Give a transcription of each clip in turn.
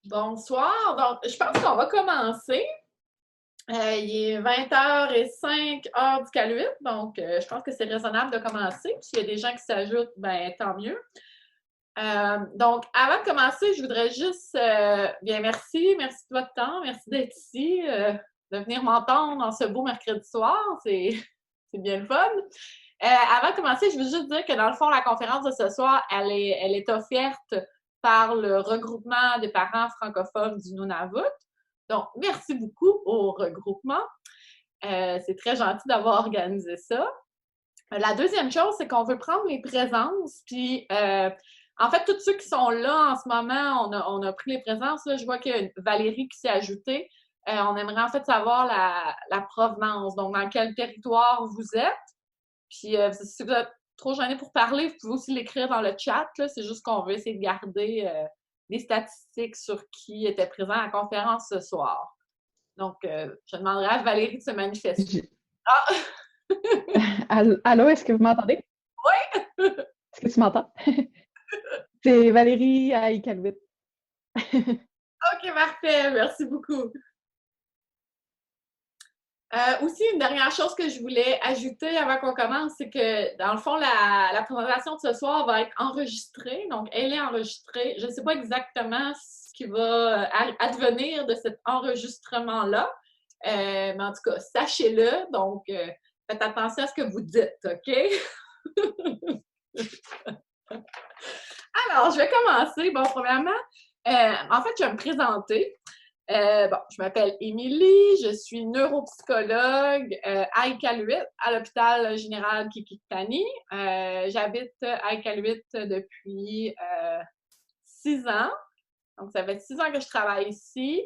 Bonsoir. Donc, je pense qu'on va commencer. Il est 20h05 heure du Caluit, donc je pense que c'est raisonnable de commencer. S'il y a des gens qui s'ajoutent, ben tant mieux. Donc, avant de commencer, je voudrais juste bien merci de votre temps, merci d'être ici, de venir m'entendre dans ce beau mercredi soir, c'est bien le fun. Avant de commencer, je veux juste dire que dans le fond, la conférence de ce soir, elle est offerte par le regroupement des parents francophones du Nunavut. Donc, merci beaucoup au regroupement. C'est très gentil d'avoir organisé ça. La deuxième chose, c'est qu'on veut prendre les présences, puis en fait, tous ceux qui sont là en ce moment, on a pris les présences. Là, je vois qu'il y a Valérie qui s'est ajoutée. On aimerait en fait savoir la provenance, donc dans quel territoire vous êtes. Puis si vous êtes trop gêné pour parler, vous pouvez aussi l'écrire dans le chat. C'est juste qu'on veut essayer de garder des statistiques sur qui était présent à la conférence ce soir. Donc, je demanderai à Valérie de se manifester. Ah! Allô, est-ce que vous m'entendez? Oui! Est-ce que tu m'entends? C'est Valérie à Iqaluit. OK, parfait. Merci beaucoup. Aussi, une dernière chose que je voulais ajouter avant qu'on commence, c'est que, dans le fond, la présentation de ce soir va être enregistrée. Donc, elle est enregistrée. Je ne sais pas exactement ce qui va advenir de cet enregistrement-là. Mais en tout cas, sachez-le. Donc, faites attention à ce que vous dites, OK? Alors, je vais commencer. Bon, premièrement, en fait, je vais me présenter. Je m'appelle Émilie, je suis neuropsychologue à Iqaluit, à l'hôpital général Qikiqtani. J'habite à Iqaluit depuis 6 ans. Donc, ça fait 6 ans que je travaille ici.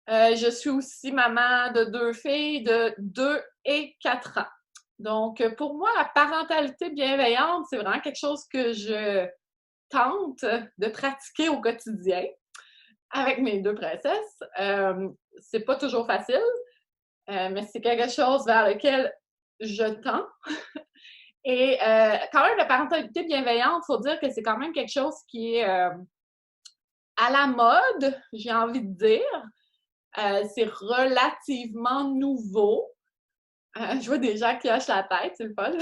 Je suis aussi maman de 2 filles de 2 et 4 ans. Donc, pour moi, la parentalité bienveillante, c'est vraiment quelque chose que je tente de pratiquer au quotidien avec mes 2 princesses. C'est pas toujours facile, mais c'est quelque chose vers lequel je tends. Et quand même, la parentalité bienveillante, il faut dire que c'est quand même quelque chose qui est à la mode, j'ai envie de dire. C'est relativement nouveau. Je vois des gens qui hochent la tête, c'est le fun.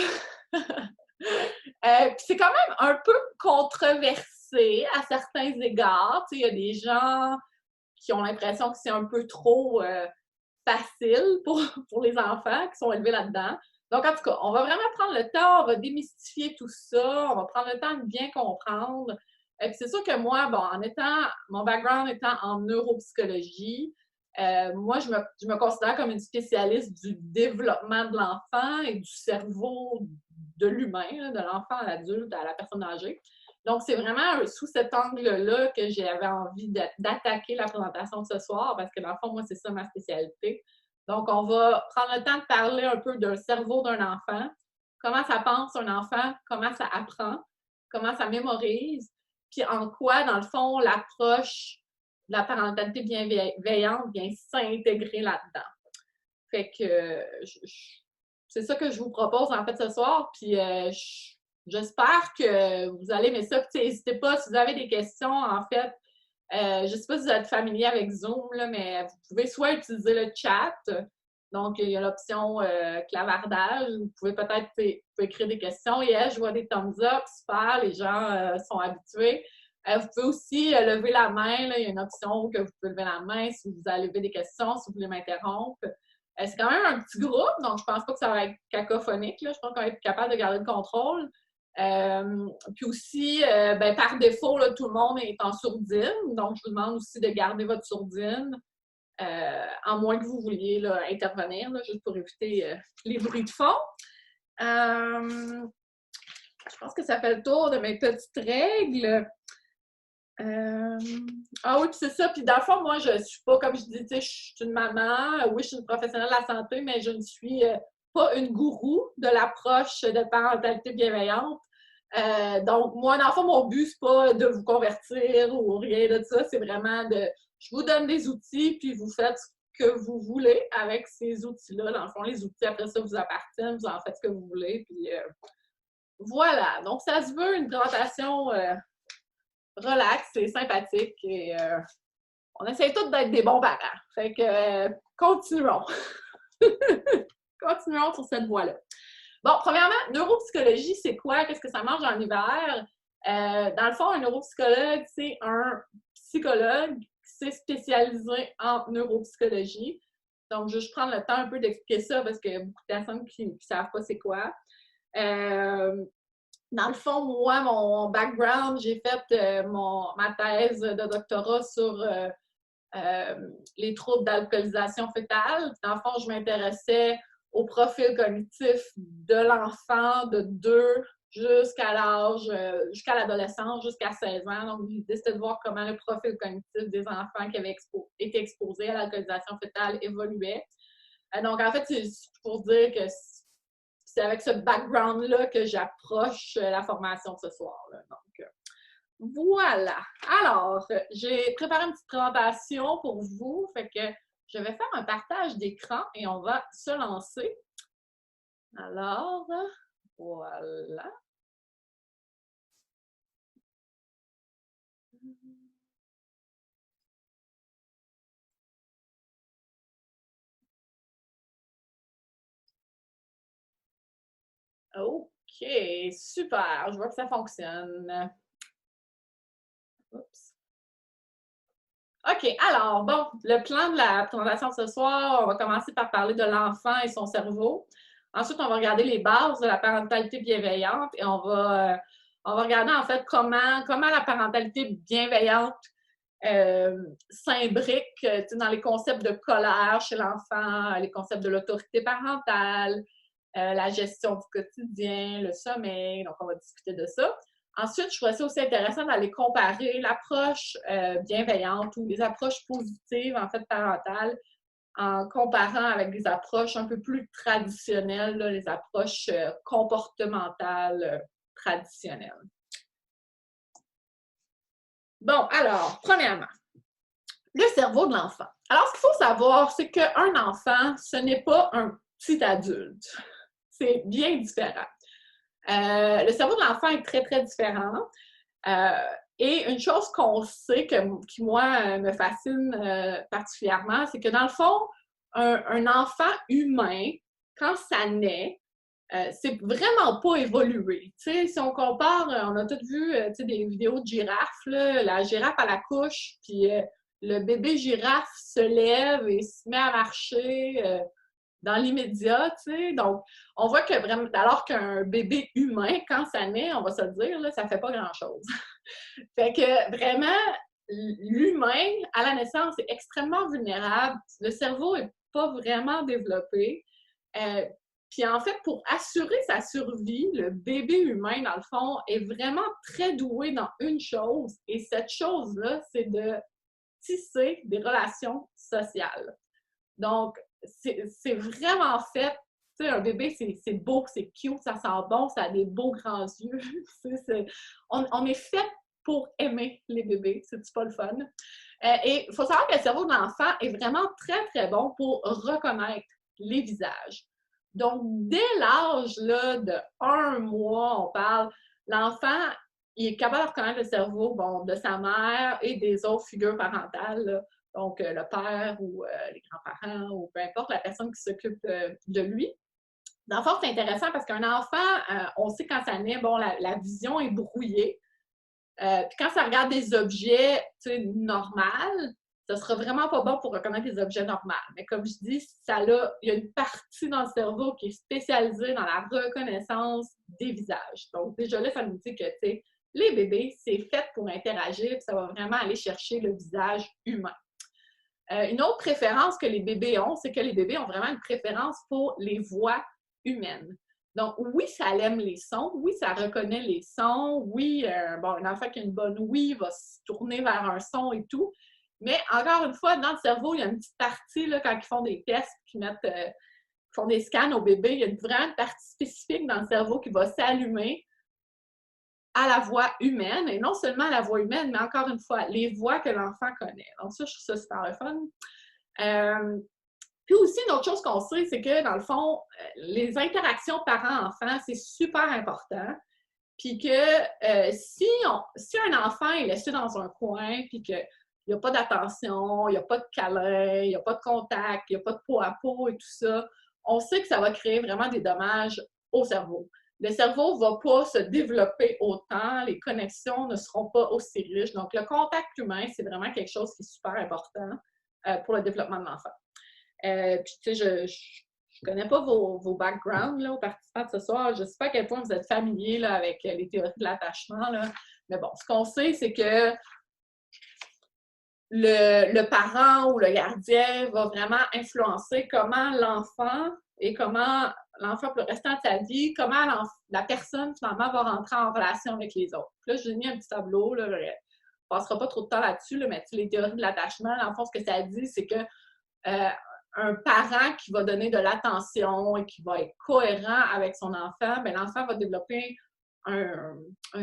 Puis c'est quand même un peu controversé à certains égards. Il y a des gens qui ont l'impression que c'est un peu trop facile pour les enfants qui sont élevés là-dedans. Donc, en tout cas, on va vraiment prendre le temps, on va démystifier tout ça, on va prendre le temps de bien comprendre. Puis c'est sûr que moi, bon, mon background étant en neuropsychologie, moi, je me considère comme une spécialiste du développement de l'enfant et du cerveau de l'humain, de l'enfant à l'adulte, à la personne âgée. Donc, c'est vraiment sous cet angle-là que j'avais envie d'attaquer la présentation de ce soir, parce que dans le fond, moi, c'est ça ma spécialité. Donc, on va prendre le temps de parler un peu d'un cerveau d'un enfant, comment ça pense un enfant, comment ça apprend, comment ça mémorise, puis en quoi, dans le fond, l'approche de la parentalité bienveillante vient s'intégrer là-dedans. Fait que c'est ça que je vous propose en fait ce soir, puis j'espère que vous allez aimer ça. N'hésitez pas, si vous avez des questions, en fait, je ne sais pas si vous êtes familier avec Zoom, là, mais vous pouvez soit utiliser le chat, donc il y a l'option clavardage, vous pouvez peut-être écrire des questions. Je vois des thumbs up, super, les gens sont habitués. Vous pouvez aussi lever la main, là, il y a une option que vous pouvez lever la main si vous avez levé des questions, si vous voulez m'interrompre. C'est quand même un petit groupe, donc je pense pas que ça va être cacophonique. Là. Je pense qu'on va être capable de garder le contrôle. Puis aussi, par défaut, là, tout le monde est en sourdine. Donc, je vous demande aussi de garder votre sourdine, en moins que vous vouliez là, intervenir, là, juste pour éviter les bruits de fond. Je pense que ça fait le tour de mes petites règles. Ah oui, puis c'est ça. Puis dans le fond, moi, je suis pas, comme je dis, tu sais, je suis une maman. Oui, je suis une professionnelle de la santé, mais je ne suis pas une gourou de l'approche de parentalité bienveillante. Donc, moi, dans le fond, mon but, c'est pas de vous convertir ou rien de ça. C'est vraiment je vous donne des outils, puis vous faites ce que vous voulez avec ces outils-là. Dans le fond, les outils, après ça, vous appartiennent. Vous en faites ce que vous voulez. Puis voilà. Donc, ça se veut une présentation relax et sympathique. Et On essaie tous d'être des bons parents. Fait que continuons. Continuons sur cette voie-là. Bon, premièrement, neuropsychologie, c'est quoi? Qu'est-ce que ça mange en hiver? Dans le fond, un neuropsychologue, c'est un psychologue qui s'est spécialisé en neuropsychologie. Donc, je vais juste prendre le temps un peu d'expliquer ça parce qu'il y a beaucoup de personnes qui ne savent pas c'est quoi. Dans le fond, moi, mon background, j'ai fait ma thèse de doctorat sur les troubles d'alcoolisation fœtale. Dans le fond, je m'intéressais au profil cognitif de l'enfant de 2 jusqu'à l'adolescence, jusqu'à 16 ans. Donc, l'idée, c'était de voir comment le profil cognitif des enfants qui avaient été exposés à l'alcoolisation fœtale évoluait. Donc, en fait, c'est pour dire que c'est avec ce background-là que j'approche la formation de ce soir. Là. Donc, voilà. Alors, j'ai préparé une petite présentation pour vous. Fait que je vais faire un partage d'écran et on va se lancer. Alors, voilà. OK, super. Je vois que ça fonctionne. Oups. OK, alors, bon, le plan de la présentation de ce soir, on va commencer par parler de l'enfant et son cerveau. Ensuite, on va regarder les bases de la parentalité bienveillante et on va regarder en fait comment la parentalité bienveillante s'imbrique dans les concepts de colère chez l'enfant, les concepts de l'autorité parentale, la gestion du quotidien, le sommeil. Donc, on va discuter de ça. Ensuite, je trouvais ça aussi intéressant d'aller comparer l'approche bienveillante ou les approches positives, en fait, parentales, en comparant avec des approches un peu plus traditionnelles, là, les approches comportementales traditionnelles. Bon, alors, premièrement, le cerveau de l'enfant. Alors, ce qu'il faut savoir, c'est qu'un enfant, ce n'est pas un petit adulte. C'est bien différent. Le cerveau de l'enfant est très, très différent. Et une chose qu'on sait, qui moi, me fascine particulièrement, c'est que dans le fond, un enfant humain, quand ça naît, c'est vraiment pas évolué. T'sais, si on compare, on a tous vu des vidéos de girafes, là, la girafe à la couche, puis le bébé girafe se lève et se met à marcher dans l'immédiat, tu sais. Donc, on voit que vraiment, alors qu'un bébé humain, quand ça naît, on va se le dire, là, ça fait pas grand-chose. Fait que vraiment, l'humain, à la naissance, est extrêmement vulnérable. Le cerveau est pas vraiment développé. Puis en fait, pour assurer sa survie, le bébé humain, dans le fond, est vraiment très doué dans une chose. Et cette chose-là, c'est de tisser des relations sociales. Donc, c'est vraiment fait. Tu sais, un bébé, c'est beau, c'est cute, ça sent bon, ça a des beaux grands yeux. On est fait pour aimer les bébés, c'est pas le fun. Et il faut savoir que le cerveau de l'enfant est vraiment très, très bon pour reconnaître les visages. Donc, dès l'âge là, de 1 mois, on parle, l'enfant, il est capable de reconnaître le cerveau de sa mère et des autres figures parentales, là. Donc le père ou les grands-parents ou peu importe la personne qui s'occupe de lui. Dans le fond, c'est intéressant parce qu'un enfant, on sait quand ça naît, la vision est brouillée. Puis quand ça regarde des objets normaux, ça sera vraiment pas bon pour reconnaître les objets normaux. Mais comme je dis, il y a une partie dans le cerveau qui est spécialisée dans la reconnaissance des visages. Donc déjà là, ça nous dit que les bébés, c'est fait pour interagir, puis ça va vraiment aller chercher le visage humain. Une autre préférence que les bébés ont, c'est que les bébés ont vraiment une préférence pour les voix humaines. Donc, oui, ça aime les sons, oui, ça reconnaît les sons, oui, un enfant qui a une bonne ouïe va se tourner vers un son et tout, mais encore une fois, dans le cerveau, il y a une petite partie, là, quand ils font des tests, qui font des scans au bébé, il y a vraiment une partie spécifique dans le cerveau qui va s'allumer à la voix humaine, et non seulement à la voix humaine, mais encore une fois, les voix que l'enfant connaît. Donc ça, je trouve ça super le fun. Puis aussi, une autre chose qu'on sait, c'est que, dans le fond, les interactions parents-enfants, c'est super important. Puis que si un enfant est laissé dans un coin, puis que il n'y a pas d'attention, il n'y a pas de câlin, il n'y a pas de contact, il n'y a pas de peau à peau et tout ça, on sait que ça va créer vraiment des dommages au cerveau. Le cerveau ne va pas se développer autant, les connexions ne seront pas aussi riches. Donc, le contact humain, c'est vraiment quelque chose qui est super important pour le développement de l'enfant. Puis, tu sais, je connais pas vos backgrounds là, aux participants de ce soir. Je ne sais pas à quel point vous êtes familiers là, avec les théories de l'attachement. Là. Mais bon, ce qu'on sait, c'est que le parent ou le gardien va vraiment influencer comment l'enfant et comment l'enfant pour le restant de sa vie, comment la personne finalement va rentrer en relation avec les autres. Là, j'ai mis un petit tableau, là, on ne passera pas trop de temps là-dessus, là, mais les théories de l'attachement, en fond, ce que ça dit, c'est que un parent qui va donner de l'attention et qui va être cohérent avec son enfant, bien, l'enfant va développer un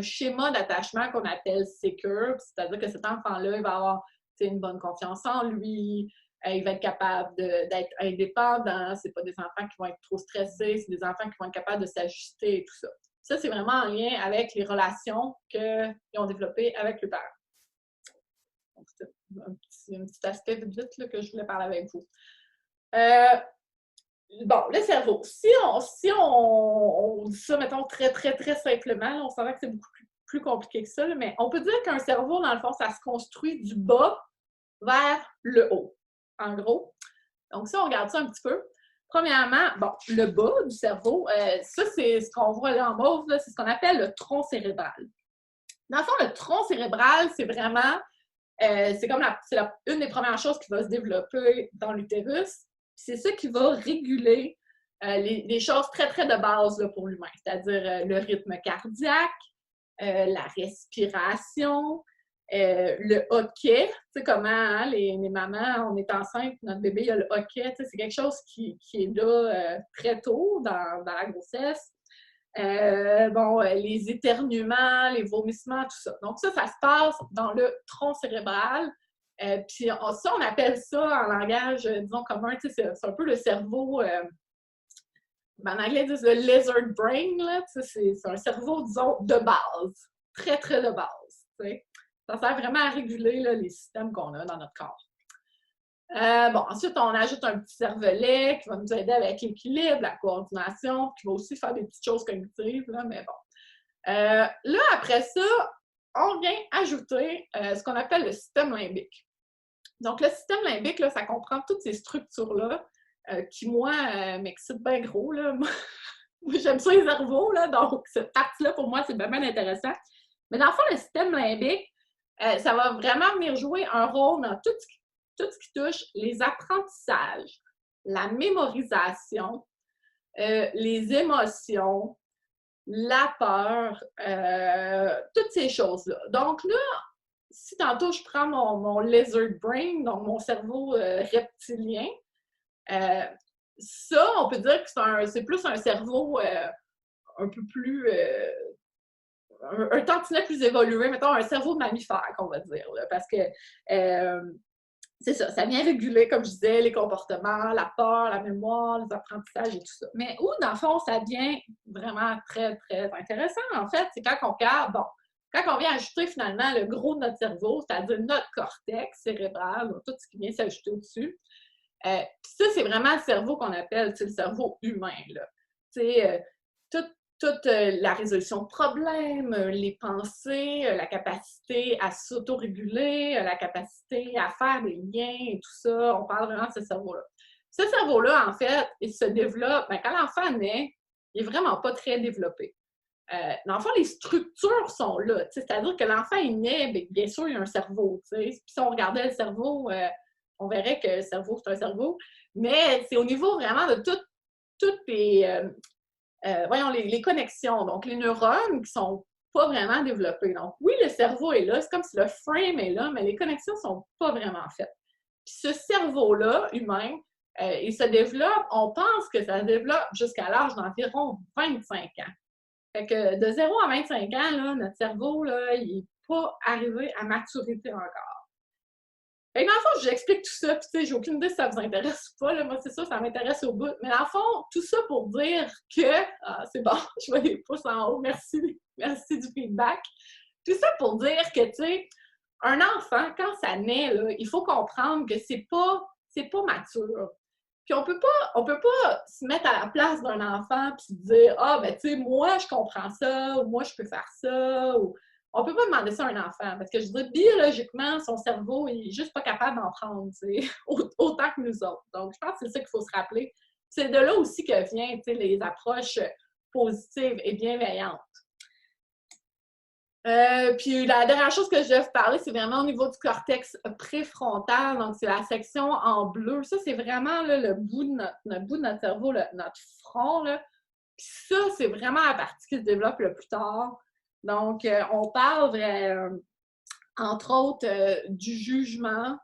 schéma d'attachement qu'on appelle secure, c'est-à-dire que cet enfant-là, il va avoir une bonne confiance en lui, il va être capable d'être indépendant, c'est pas des enfants qui vont être trop stressés, c'est des enfants qui vont être capables de s'ajuster et tout ça. Ça, c'est vraiment en lien avec les relations qu'ils ont développées avec le père. Donc, c'est un petit aspect vite là, que je voulais parler avec vous. Bon, le cerveau. Si on dit ça, mettons, très, très, très simplement, là, on savait que c'est beaucoup plus compliqué que ça, là, mais on peut dire qu'un cerveau, dans le fond, ça se construit du bas vers le haut, en gros. Donc, si on regarde ça un petit peu, premièrement, bon, le bas du cerveau, ça, c'est ce qu'on voit là en mauve, là, c'est ce qu'on appelle le tronc cérébral. Dans le fond, le tronc cérébral, c'est vraiment, c'est comme une des premières choses qui va se développer dans l'utérus. C'est ça qui va réguler les choses très, très de base là, pour l'humain, c'est-à-dire le rythme cardiaque, la respiration, le hoquet, tu sais comment hein, les mamans, on est enceinte, notre bébé il a le hoquet, c'est quelque chose qui est là très tôt dans la grossesse. Les éternuements, les vomissements, tout ça. Donc ça se passe dans le tronc cérébral. Puis ça, on appelle ça en langage, disons, commun, c'est un peu le cerveau, en anglais, ils disent le lizard brain, là, c'est un cerveau, disons, de base, très, très de base. T'sais. Ça sert vraiment à réguler là, les systèmes qu'on a dans notre corps. Ensuite, on ajoute un petit cervelet qui va nous aider avec l'équilibre, la coordination, qui va aussi faire des petites choses cognitives, là, mais bon. Là, après ça, on vient ajouter ce qu'on appelle le système limbique. Donc, le système limbique, là, ça comprend toutes ces structures-là qui, moi, m'excitent bien gros. Là. Moi, j'aime ça les cerveaux, là, donc cette partie-là, pour moi, c'est vraiment intéressant. Mais dans le fond, le système limbique, ça va vraiment venir jouer un rôle dans tout ce qui touche les apprentissages, la mémorisation, les émotions, la peur, toutes ces choses-là. Donc là, si tantôt je prends mon lizard brain, donc mon cerveau reptilien, ça, on peut dire que c'est plus un cerveau un peu plus... un tantinet plus évolué, mettons un cerveau de mammifère, qu'on va dire, là, parce que c'est ça vient réguler, comme je disais, les comportements, la peur, la mémoire, les apprentissages et tout ça. Mais où, dans le fond, ça devient vraiment très, très intéressant, en fait, c'est quand on regarde, quand on vient ajouter finalement le gros de notre cerveau, c'est-à-dire notre cortex cérébral, tout ce qui vient s'ajouter au-dessus, puis ça, c'est vraiment le cerveau qu'on appelle le cerveau humain, là. Toute la résolution de problèmes, les pensées, la capacité à s'autoréguler, la capacité à faire des liens et tout ça, on parle vraiment de ce cerveau-là. Ce cerveau-là, en fait, il se développe, quand l'enfant naît, il n'est vraiment pas très développé. Dans le fond, les structures sont là, c'est-à-dire que l'enfant est né, bien sûr, il y a un cerveau. Puis si on regardait le cerveau, on verrait que le cerveau, c'est un cerveau, mais c'est au niveau vraiment de toutes les connexions, donc les neurones qui sont pas vraiment développés. Donc oui, le cerveau est là, c'est comme si le frame est là, mais les connexions sont pas vraiment faites. Puis ce cerveau-là, humain, il se développe, on pense que ça se développe jusqu'à l'âge d'environ 25 ans. Fait que de 0 à 25 ans, là, notre cerveau, là, il n'est pas arrivé à maturité encore. Fait que dans le fond, j'explique tout ça, puis tu sais, j'ai aucune idée si ça vous intéresse ou pas, là. Moi, c'est ça, ça m'intéresse au bout. Mais dans le fond, tout ça pour dire que... Ah, c'est bon, je vois des pouces en haut, merci du feedback. Tout ça pour dire que, tu sais, un enfant, quand ça naît, là, il faut comprendre que c'est pas mature. Puis on peut pas se mettre à la place d'un enfant puis dire ah ben tu sais moi je comprends ça ou moi je peux faire ça ou on peut pas demander ça à un enfant parce que je veux dire biologiquement son cerveau il est juste pas capable d'en prendre autant que nous autres. Donc je pense que c'est ça qu'il faut se rappeler. C'est de là aussi que viennent les approches positives et bienveillantes. Puis la dernière chose que je vais vous parler, c'est vraiment au niveau du cortex préfrontal. Donc, c'est la section en bleu. Ça, c'est vraiment là, le bout de notre cerveau, notre front. Là. Puis ça, c'est vraiment la partie qui se développe le plus tard. Donc, on parle, entre autres, du jugement,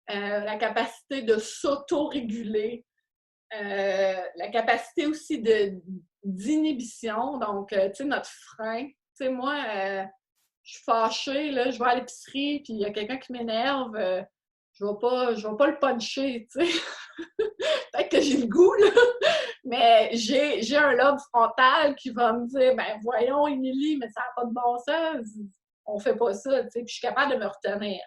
la capacité de s'auto-réguler, la capacité aussi d'inhibition. Donc, tu sais, notre frein. Tu sais, moi, je suis fâchée, là, je vais à l'épicerie, puis il y a quelqu'un qui m'énerve, je vais pas le puncher, tu sais. Peut-être que j'ai le goût, là, mais j'ai un lobe frontal qui va me dire, ben voyons, Émilie, mais ça n'a pas de bon sens, on fait pas ça, tu sais, puis je suis capable de me retenir.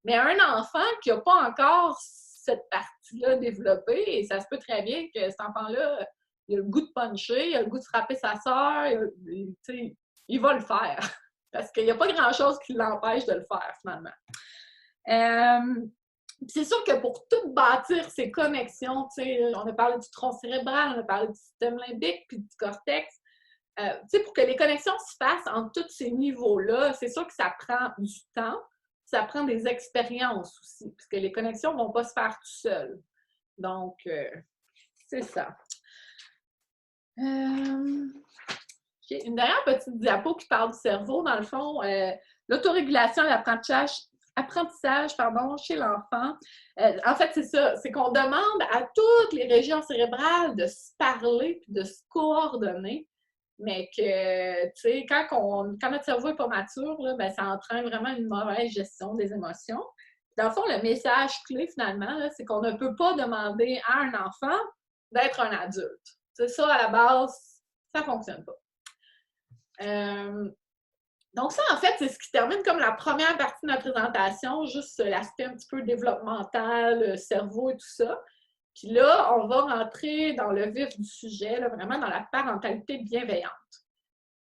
Mais un enfant qui n'a pas encore cette partie-là développée, et ça se peut très bien que cet enfant-là, il a le goût de puncher, il a le goût de frapper sa sœur, tu sais, il va le faire. Parce qu'il n'y a pas grand-chose qui l'empêche de le faire, finalement. C'est sûr que pour tout bâtir ces connexions, on a parlé du tronc cérébral, on a parlé du système limbique, puis du cortex. Pour que les connexions se fassent entre tous ces niveaux-là, c'est sûr que ça prend du temps, ça prend des expériences aussi, parce que les connexions ne vont pas se faire tout seules. Donc, c'est ça. Une dernière petite diapo qui parle du cerveau, dans le fond, l'autorégulation et l'apprentissage chez l'enfant. En fait, c'est ça, c'est qu'on demande à toutes les régions cérébrales de se parler et de se coordonner, mais que, tu sais, quand notre cerveau n'est pas mature, là, ben, ça entraîne vraiment une mauvaise gestion des émotions. Dans le fond, le message clé, finalement, là, c'est qu'on ne peut pas demander à un enfant d'être un adulte. C'est ça, à la base, ça ne fonctionne pas. Donc ça, en fait, c'est ce qui termine comme la première partie de notre présentation, juste l'aspect un petit peu développemental, cerveau et tout ça. Puis là, on va rentrer dans le vif du sujet, là, vraiment dans la parentalité bienveillante.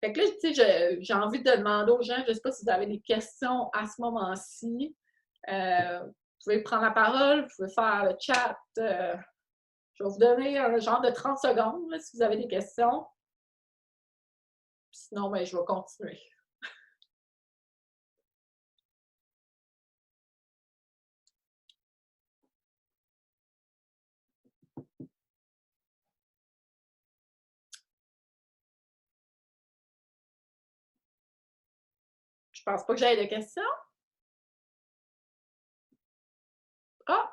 Fait que là, tu sais, j'ai envie de demander aux gens, je ne sais pas si vous avez des questions à ce moment-ci. Vous pouvez prendre la parole, vous pouvez faire le chat. Je vais vous donner un genre de 30 secondes là, si vous avez des questions. Sinon, ben, je vais continuer. Je pense pas que j'aie de questions. Ah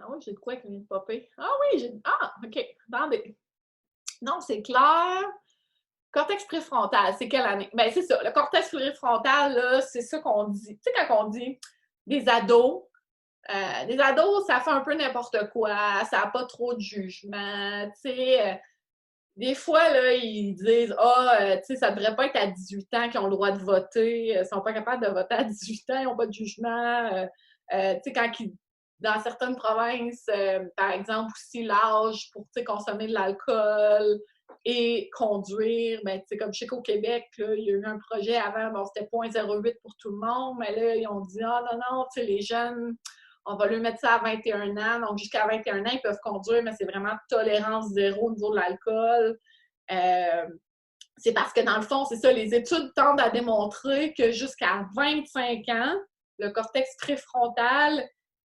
oui, j'ai de quoi qui vient de popper. Ah oui, OK. Attendez. Non, c'est clair. Cortex préfrontal, c'est quelle année? Ben, c'est ça. Le cortex préfrontal, là, c'est ça qu'on dit. Tu sais, quand on dit des ados, ça fait un peu n'importe quoi, ça n'a pas trop de jugement, tu sais. Des fois, là, ils disent tu sais, ça devrait pas être à 18 ans qu'ils ont le droit de voter, ils sont pas capables de voter à 18 ans, ils n'ont pas de jugement. Tu sais, dans certaines provinces, par exemple, aussi l'âge pour consommer de l'alcool et conduire, ben, comme je sais qu'au Québec, là, il y a eu un projet avant, bon, c'était 0,08 pour tout le monde, mais là, ils ont dit non, tu sais, les jeunes, on va leur mettre ça à 21 ans. Donc, jusqu'à 21 ans, ils peuvent conduire, mais c'est vraiment tolérance zéro au niveau de l'alcool. C'est parce que, dans le fond, c'est ça, les études tendent à démontrer que jusqu'à 25 ans, le cortex préfrontal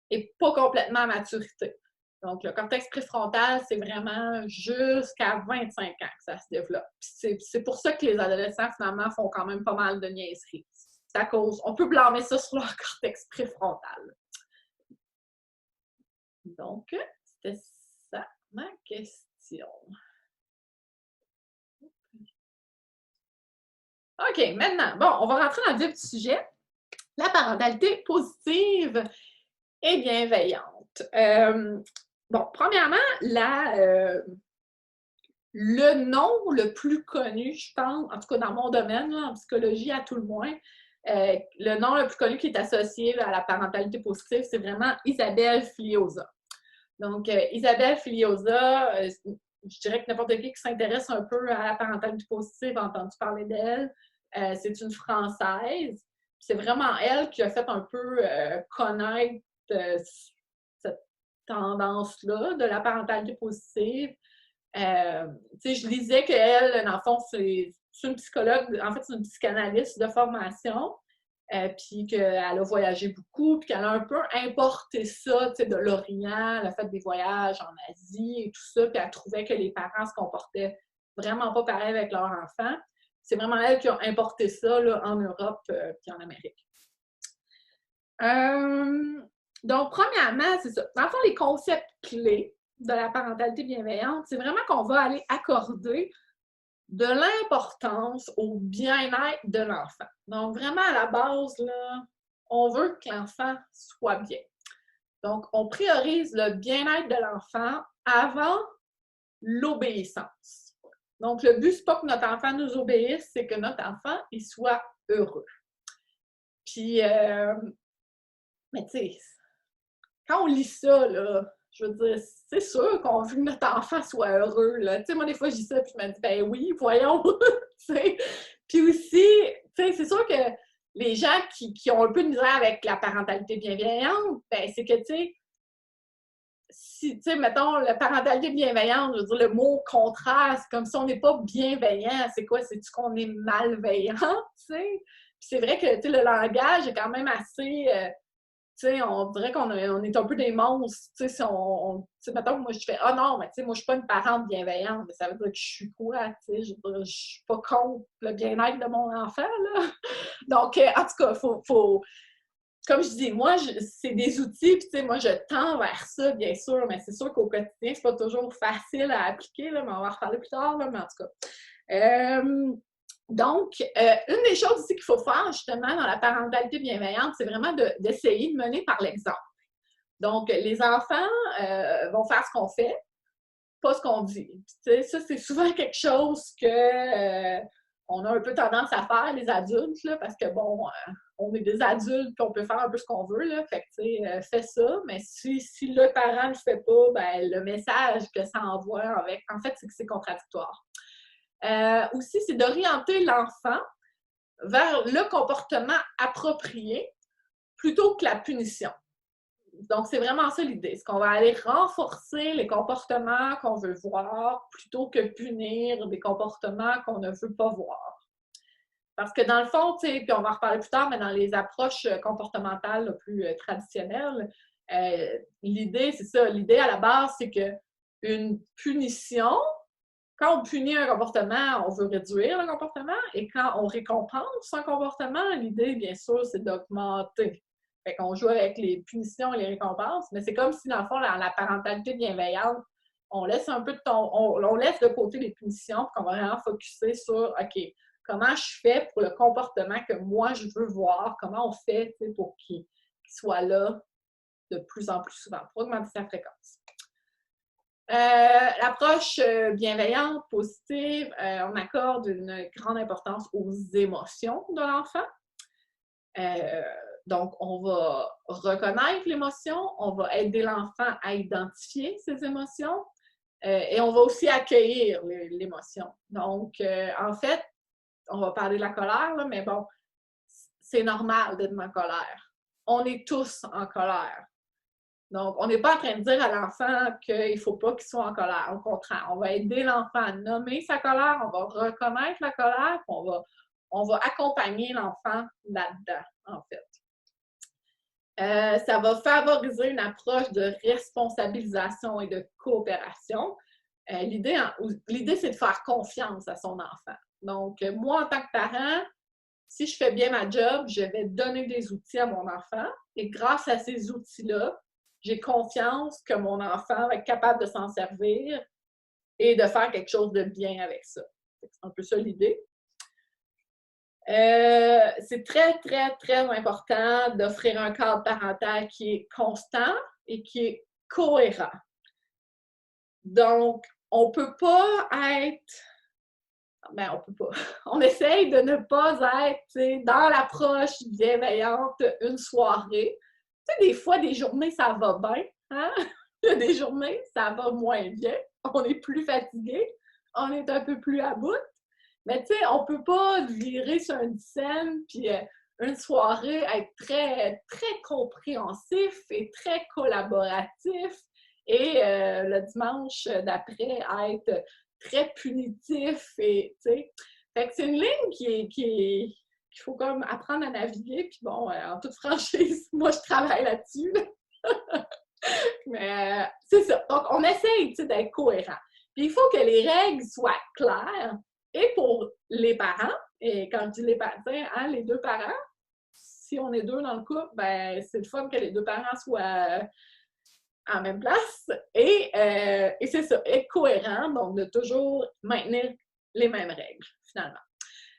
n'est pas complètement à maturité. Donc, le cortex préfrontal, c'est vraiment jusqu'à 25 ans que ça se développe. C'est pour ça que les adolescents, finalement, font quand même pas mal de niaiseries. C'est à cause, on peut blâmer ça sur leur cortex préfrontal. Donc, c'était ça ma question. OK, maintenant, bon, on va rentrer dans le vif du sujet. La parentalité positive et bienveillante. Bon, premièrement, le nom le plus connu, je pense, en tout cas dans mon domaine, là, en psychologie à tout le moins, Le nom le plus connu qui est associé là, à la parentalité positive, c'est vraiment Isabelle Filiosa. Donc, Isabelle Filiosa, je dirais que n'importe qui s'intéresse un peu à la parentalité positive a entendu parler d'elle. C'est une Française. C'est vraiment elle qui a fait un peu connaître cette tendance-là de la parentalité positive. Je lisais qu'elle, dans le fond, c'est une psychologue, en fait, c'est une psychanalyste de formation, puis qu'elle a voyagé beaucoup, puis qu'elle a un peu importé ça, de l'Orient, elle a fait des voyages en Asie et tout ça, puis elle trouvait que les parents se comportaient vraiment pas pareil avec leurs enfants. C'est vraiment elle qui a importé ça là, en Europe puis en Amérique. Donc, premièrement, c'est ça. Dans le fond, les concepts clés de la parentalité bienveillante, c'est vraiment qu'on va aller accorder de l'importance au bien-être de l'enfant. Donc, vraiment, à la base, là, on veut que l'enfant soit bien. Donc, on priorise le bien-être de l'enfant avant l'obéissance. Donc, le but, c'est pas que notre enfant nous obéisse, c'est que notre enfant, il soit heureux. Puis, mais tu sais, quand on lit ça, là, je veux dire, c'est sûr qu'on veut que notre enfant soit heureux, là. Tu sais, moi, des fois, je dis ça, puis je me dis, ben oui, voyons, tu sais. Puis aussi, tu sais, c'est sûr que les gens qui ont un peu de misère avec la parentalité bienveillante, ben c'est que, tu sais, si, tu sais, mettons, la parentalité bienveillante, je veux dire, le mot contraire, c'est comme si on n'est pas bienveillant. C'est quoi? C'est-tu qu'on est malveillant, tu sais? Puis c'est vrai que, tu sais, le langage est quand même assez... tu sais, on dirait qu'on est un peu des monstres. Tu sais, si tu sais, mettons que moi, je fais « Ah non, mais tu sais, moi, je suis pas une parente bienveillante. » Mais ça veut dire que je suis quoi, tu sais? Je suis pas contre le bien-être de mon enfant, là. Donc, en tout cas, faut comme je dis, moi, c'est des outils, puis tu sais, moi, je tends vers ça, bien sûr, mais c'est sûr qu'au quotidien, c'est pas toujours facile à appliquer, là, mais on va en reparler plus tard, là, mais en tout cas. Donc, une des choses aussi qu'il faut faire, justement, dans la parentalité bienveillante, c'est vraiment d'essayer de mener par l'exemple. Donc, les enfants vont faire ce qu'on fait, pas ce qu'on dit. Tu sais, ça, c'est souvent quelque chose que on a un peu tendance à faire, les adultes, là, parce que, bon, on est des adultes et on peut faire un peu ce qu'on veut, là. Fait que, tu sais, fais ça, mais si le parent ne le fait pas, ben, le message que ça envoie avec, en fait, c'est que c'est contradictoire. Aussi, c'est d'orienter l'enfant vers le comportement approprié plutôt que la punition. Donc, c'est vraiment ça l'idée. C'est qu'on va aller renforcer les comportements qu'on veut voir plutôt que punir des comportements qu'on ne veut pas voir. Parce que dans le fond, tu sais, puis on va en reparler plus tard, mais dans les approches comportementales là, plus traditionnelles, l'idée, c'est ça. L'idée à la base, c'est qu'une punition, quand on punit un comportement, on veut réduire le comportement, et quand on récompense un comportement, l'idée, bien sûr, c'est d'augmenter. Fait qu'on joue avec les punitions et les récompenses, mais c'est comme si, dans le fond, la parentalité bienveillante, on laisse un peu on laisse de côté les punitions, puis qu'on va vraiment focusser sur, OK, comment je fais pour le comportement que moi, je veux voir, comment on fait pour qu'il soit là de plus en plus souvent, pour augmenter sa fréquence. L'approche bienveillante, positive, on accorde une grande importance aux émotions de l'enfant. Donc, on va reconnaître l'émotion, on va aider l'enfant à identifier ses émotions et on va aussi accueillir l'émotion. Donc, en fait, on va parler de la colère, là, mais bon, c'est normal d'être en colère. On est tous en colère. Donc, on n'est pas en train de dire à l'enfant qu'il ne faut pas qu'il soit en colère. Au contraire, on va aider l'enfant à nommer sa colère, on va reconnaître la colère, puis on va accompagner l'enfant là-dedans, en fait. Ça va favoriser une approche de responsabilisation et de coopération. L'idée, c'est de faire confiance à son enfant. Donc, moi, en tant que parent, si je fais bien ma job, je vais donner des outils à mon enfant et grâce à ces outils-là, j'ai confiance que mon enfant va être capable de s'en servir et de faire quelque chose de bien avec ça. C'est un peu ça l'idée. C'est très, très, très important d'offrir un cadre parental qui est constant et qui est cohérent. Donc, on ne peut pas être Ben, on peut pas. On essaye de ne pas être, tu sais, dans l'approche bienveillante une soirée. Tu sais, des fois, des journées, ça va bien, hein? Il y a des journées, ça va moins bien. On est plus fatigué, on est un peu plus à bout. Mais tu sais, on peut pas virer sur une scène puis une soirée être très, très compréhensif et très collaboratif et le dimanche d'après être très punitif et tu sais. Fait que c'est une ligne qu'il faut comme apprendre à naviguer. Puis bon, en toute franchise, moi je travaille là-dessus. Mais c'est ça. Donc, on essaye d'être cohérent. Puis il faut que les règles soient claires et pour les parents, et quand je dis les parents, hein, les deux parents, si on est deux dans le couple, ben c'est le fun que les deux parents soient en même place. Et c'est ça, être cohérent, donc de toujours maintenir les mêmes règles, finalement.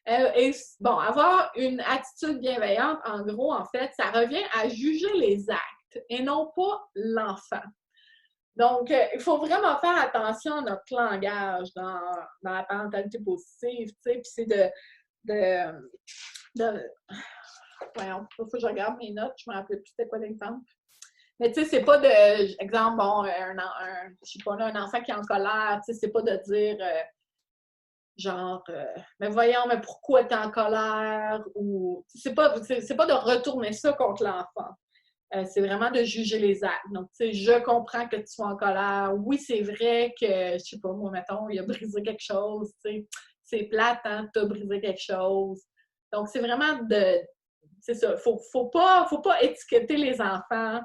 Et bon, avoir une attitude bienveillante, en gros, en fait, ça revient à juger les actes et non pas l'enfant. Donc, il faut vraiment faire attention à notre langage dans la parentalité positive, tu sais, puis c'est voyons, il faut que je regarde mes notes, je me rappelle plus c'était quoi l'exemple. Mais tu sais, c'est pas de, exemple, bon, je sais pas là, un enfant qui est en colère, tu sais, c'est pas de dire, genre, mais voyons, mais pourquoi tu es en colère? Ou c'est pas de retourner ça contre l'enfant. C'est vraiment de juger les actes. Donc, tu sais, je comprends que tu sois en colère. Oui, c'est vrai que, je sais pas, moi, mettons, il a brisé quelque chose, tu sais. C'est plate, hein, tu as brisé quelque chose. Donc, c'est vraiment c'est ça, faut pas étiqueter les enfants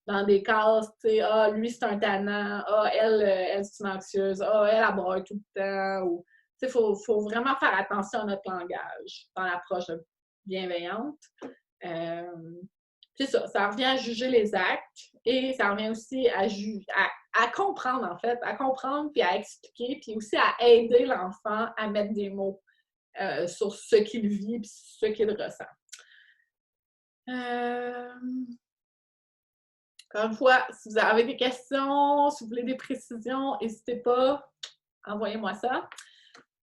dans des cases, tu sais, ah, lui, c'est un tannant, ah, elle c'est une anxieuse, ah, elle broye tout le temps, ou, tu sais, faut vraiment faire attention à notre langage dans l'approche bienveillante. C'est ça, ça revient à juger les actes et ça revient aussi à comprendre, en fait, à comprendre puis à expliquer, puis aussi à aider l'enfant à mettre des mots sur ce qu'il vit et ce qu'il ressent. Encore une fois, si vous avez des questions, si vous voulez des précisions, n'hésitez pas, envoyez-moi ça.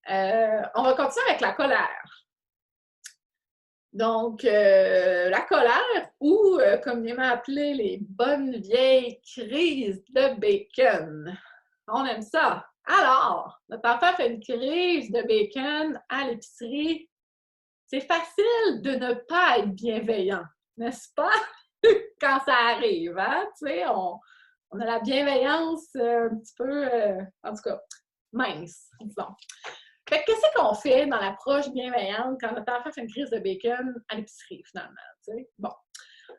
On va continuer avec la colère. Donc, la colère ou, comme il m'a appelé, les bonnes vieilles crises de bacon. On aime ça. Alors, notre enfant fait une crise de bacon à l'épicerie. C'est facile de ne pas être bienveillant, n'est-ce pas? Quand ça arrive, hein? Tu sais, on a la bienveillance un petit peu, en tout cas, mince, disons. Fait que qu'est-ce qu'on fait dans l'approche bienveillante quand notre enfant fait une crise de bacon à l'épicerie, finalement? Tu sais? Bon.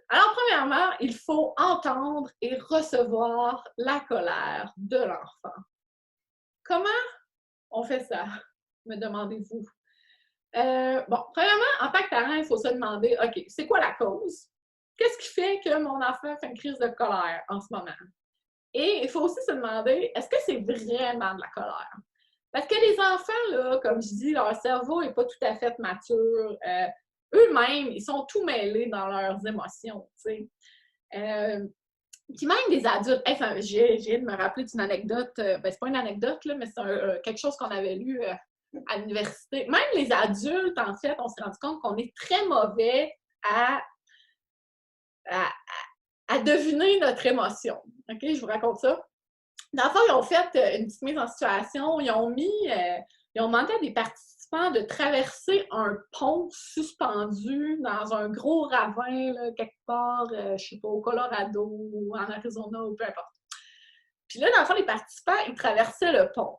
Alors, premièrement, il faut entendre et recevoir la colère de l'enfant. Comment on fait ça? Me demandez-vous. Bon, premièrement, en tant que parent, il faut se demander, OK, c'est quoi la cause? Qu'est-ce qui fait que mon enfant fait une crise de colère en ce moment? Et il faut aussi se demander, est-ce que c'est vraiment de la colère? Parce que les enfants, là, comme je dis, leur cerveau n'est pas tout à fait mature. Eux-mêmes, ils sont tout mêlés dans leurs émotions, tu sais. Puis même des adultes, enfin, j'ai de me rappeler d'une anecdote, ben c'est pas une anecdote, là, mais c'est quelque chose qu'on avait lu à l'université. Même les adultes, en fait, on s'est rendu compte qu'on est très mauvais à deviner notre émotion. OK, je vous raconte ça. Dans le fond, ils ont fait une petite mise en situation. Ils ont demandé à des participants de traverser un pont suspendu dans un gros ravin, là, quelque part, je ne sais pas, au Colorado ou en Arizona ou peu importe. Puis là, dans le fond, les participants, ils traversaient le pont.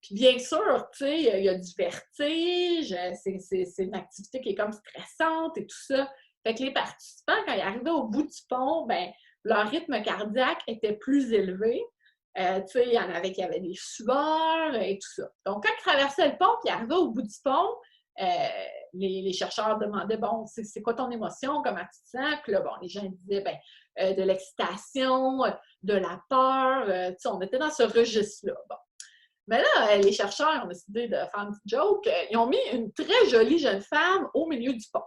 Puis bien sûr, tu sais, il y a du vertige, c'est une activité qui est comme stressante et tout ça. Fait que les participants, quand ils arrivaient au bout du pont, ben leur rythme cardiaque était plus élevé. Tu sais, il y en avait qui avaient des sueurs et tout ça. Donc, quand ils traversaient le pont et ils arrivaient au bout du pont, les chercheurs demandaient, bon, c'est quoi ton émotion, comment tu te sens? Puis là, bon, les gens disaient, ben, de l'excitation, de la peur, tu sais, on était dans ce registre-là. Bon. Mais là, les chercheurs ont décidé de faire une petite joke. Ils ont mis une très jolie jeune femme au milieu du pont.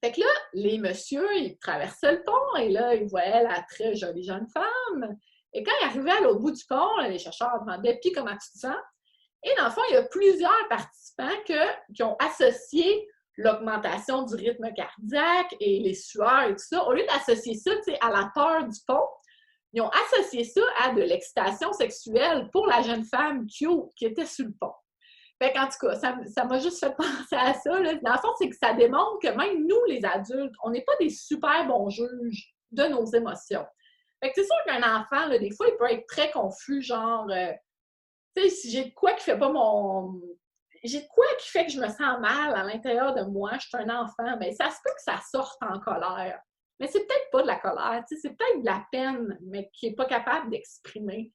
Fait que là, les messieurs, ils traversaient le pont et là, ils voyaient la très jolie jeune femme. Et quand ils arrivaient à l'autre bout du pont, les chercheurs demandaient « Puis comment tu te sens? » Et dans le fond, il y a plusieurs participants qui ont associé l'augmentation du rythme cardiaque et les sueurs et tout ça. Au lieu d'associer ça à la peur du pont, ils ont associé ça à de l'excitation sexuelle pour la jeune femme cute qui était sur le pont. Fait qu'en tout cas, ça m'a juste fait penser à ça. Là. Dans le fond, c'est que ça démontre que même nous, les adultes, on n'est pas des super bons juges de nos émotions. Fait que c'est sûr qu'un enfant, là, des fois, il peut être très confus, genre, tu sais, si j'ai de quoi qui fait pas mon... J'ai de quoi qui fait que je me sens mal à l'intérieur de moi, je suis un enfant, bien, ça se peut que ça sorte en colère. Mais c'est peut-être pas de la colère, tu sais, c'est peut-être de la peine, mais qui n'est pas capable d'exprimer.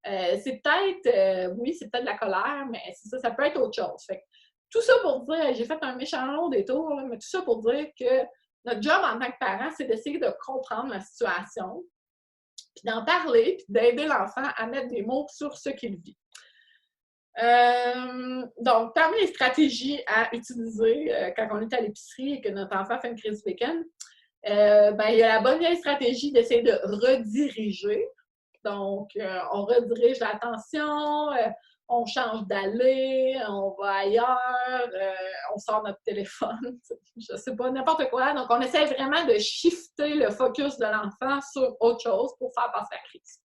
C'est peut-être, oui, c'est peut-être de la colère, mais c'est ça, ça peut être autre chose. Fait que, tout ça pour dire, j'ai fait un méchant long détour, là, mais tout ça pour dire que notre job en tant que parent, c'est d'essayer de comprendre la situation, puis d'en parler, puis d'aider l'enfant à mettre des mots sur ce qu'il vit. Donc, parmi les stratégies à utiliser quand on est à l'épicerie et que notre enfant fait une crise week-end, ben, il y a la bonne vieille stratégie d'essayer de rediriger. Donc, on redirige l'attention, on change d'allée, on va ailleurs, on sort notre téléphone, je sais pas, n'importe quoi. Donc, on essaie vraiment de shifter le focus de l'enfant sur autre chose pour faire passer la crise.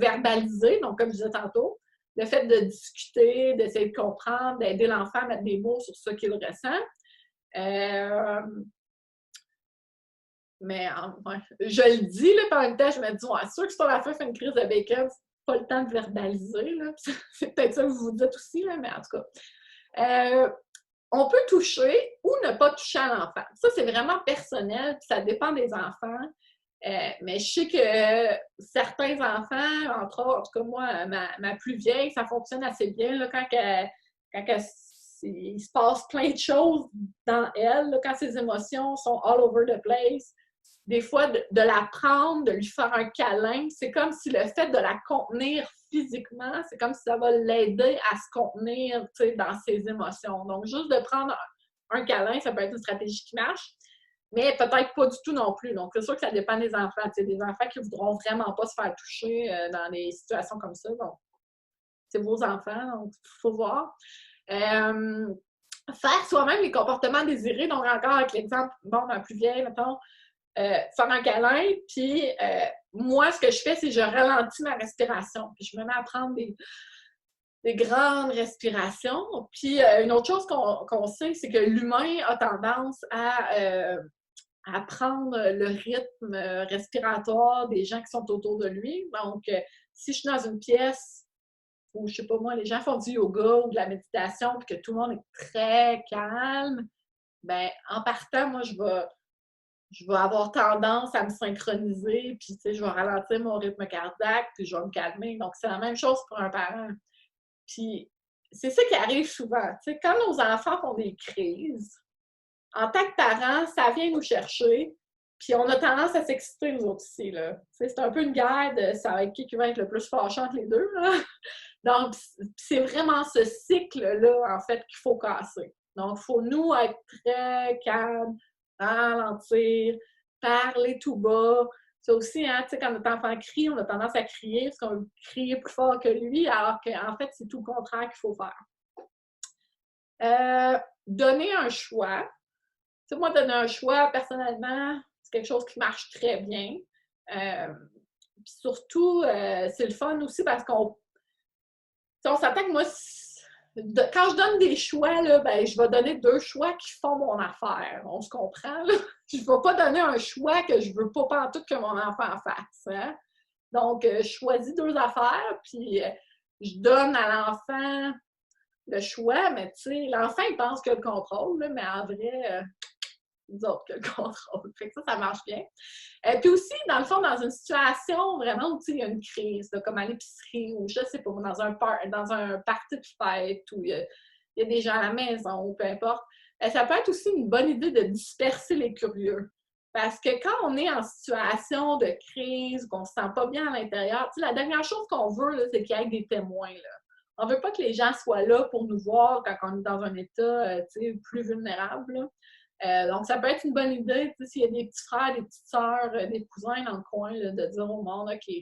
Verbaliser, donc comme je disais tantôt, le fait de discuter, d'essayer de comprendre, d'aider l'enfant à mettre des mots sur ce qu'il ressent. Mais ouais, je le dis, là, par même temps, je me dis, ouais, c'est sûr que si ton enfant fait une crise de bacon, c'est pas le temps de verbaliser. Là. C'est peut-être ça que vous vous dites aussi, là, mais en tout cas. On peut toucher ou ne pas toucher à l'enfant. Ça, c'est vraiment personnel, puis ça dépend des enfants. Mais je sais que certains enfants, entre autres, en tout cas moi, ma plus vieille, ça fonctionne assez bien là, quand il se passe plein de choses dans elle, là, quand ses émotions sont all over the place. Des fois, de la prendre, de lui faire un câlin, c'est comme si le fait de la contenir physiquement, c'est comme si ça va l'aider à se contenir dans ses émotions. Donc, juste de prendre un câlin, ça peut être une stratégie qui marche, mais peut-être pas du tout non plus. Donc, c'est sûr que ça dépend des enfants. Des enfants qui ne voudront vraiment pas se faire toucher dans des situations comme ça. Donc, c'est vos enfants, donc il faut voir. Faire soi-même les comportements désirés, donc encore avec l'exemple, bon, ma plus vieille, mettons, faire un câlin, puis moi, ce que je fais, c'est que je ralentis ma respiration, puis je me mets à prendre des grandes respirations. Puis une autre chose qu'on sait, c'est que l'humain a tendance à prendre le rythme respiratoire des gens qui sont autour de lui. Donc, si je suis dans une pièce où, je sais pas moi, les gens font du yoga ou de la méditation, puis que tout le monde est très calme, ben en partant, moi, je vais avoir tendance à me synchroniser, puis je vais ralentir mon rythme cardiaque, puis je vais me calmer. Donc, c'est la même chose pour un parent. Puis, c'est ça qui arrive souvent. Quand nos enfants font des crises, en tant que parents, ça vient nous chercher, puis on a tendance à s'exciter, nous autres aussi. Là. C'est un peu une guerre de ça va être qui va être le plus fâchant entre les deux. Là. Donc, c'est vraiment ce cycle-là, en fait, qu'il faut casser. Donc, il faut, nous, être très calmes, ralentir, parler tout bas. Ça aussi, hein, quand notre enfant crie, on a tendance à crier parce qu'on veut crier plus fort que lui, alors qu'en fait, c'est tout le contraire qu'il faut faire. Donner un choix. T'sais, moi, donner un choix, personnellement, c'est quelque chose qui marche très bien. Puis surtout, c'est le fun aussi parce qu'on s'attend que moi, quand je donne des choix, là, ben, je vais donner 2 choix qui font mon affaire. On se comprend, là? Je ne vais pas donner un choix que je ne veux pas pantoute que mon enfant fasse. Hein? Donc, je choisis 2 affaires, puis je donne à l'enfant le choix, mais tu sais, l'enfant, il pense qu'il a le contrôle, là, mais en vrai, nous autres que le contrôle. Fait que ça marche bien. Puis aussi, dans le fond, dans une situation vraiment où il y a une crise, là, comme à l'épicerie ou je sais pas, dans un party de fête où il y a des gens à la maison ou peu importe, ça peut être aussi une bonne idée de disperser les curieux. Parce que quand on est en situation de crise, qu'on ne se sent pas bien à l'intérieur, la dernière chose qu'on veut, là, c'est qu'il y ait des témoins. Là. On ne veut pas que les gens soient là pour nous voir quand on est dans un état plus vulnérable. Là. Donc, ça peut être une bonne idée, s'il y a des petits frères, des petites sœurs, des cousins dans le coin, là, de dire au monde, OK,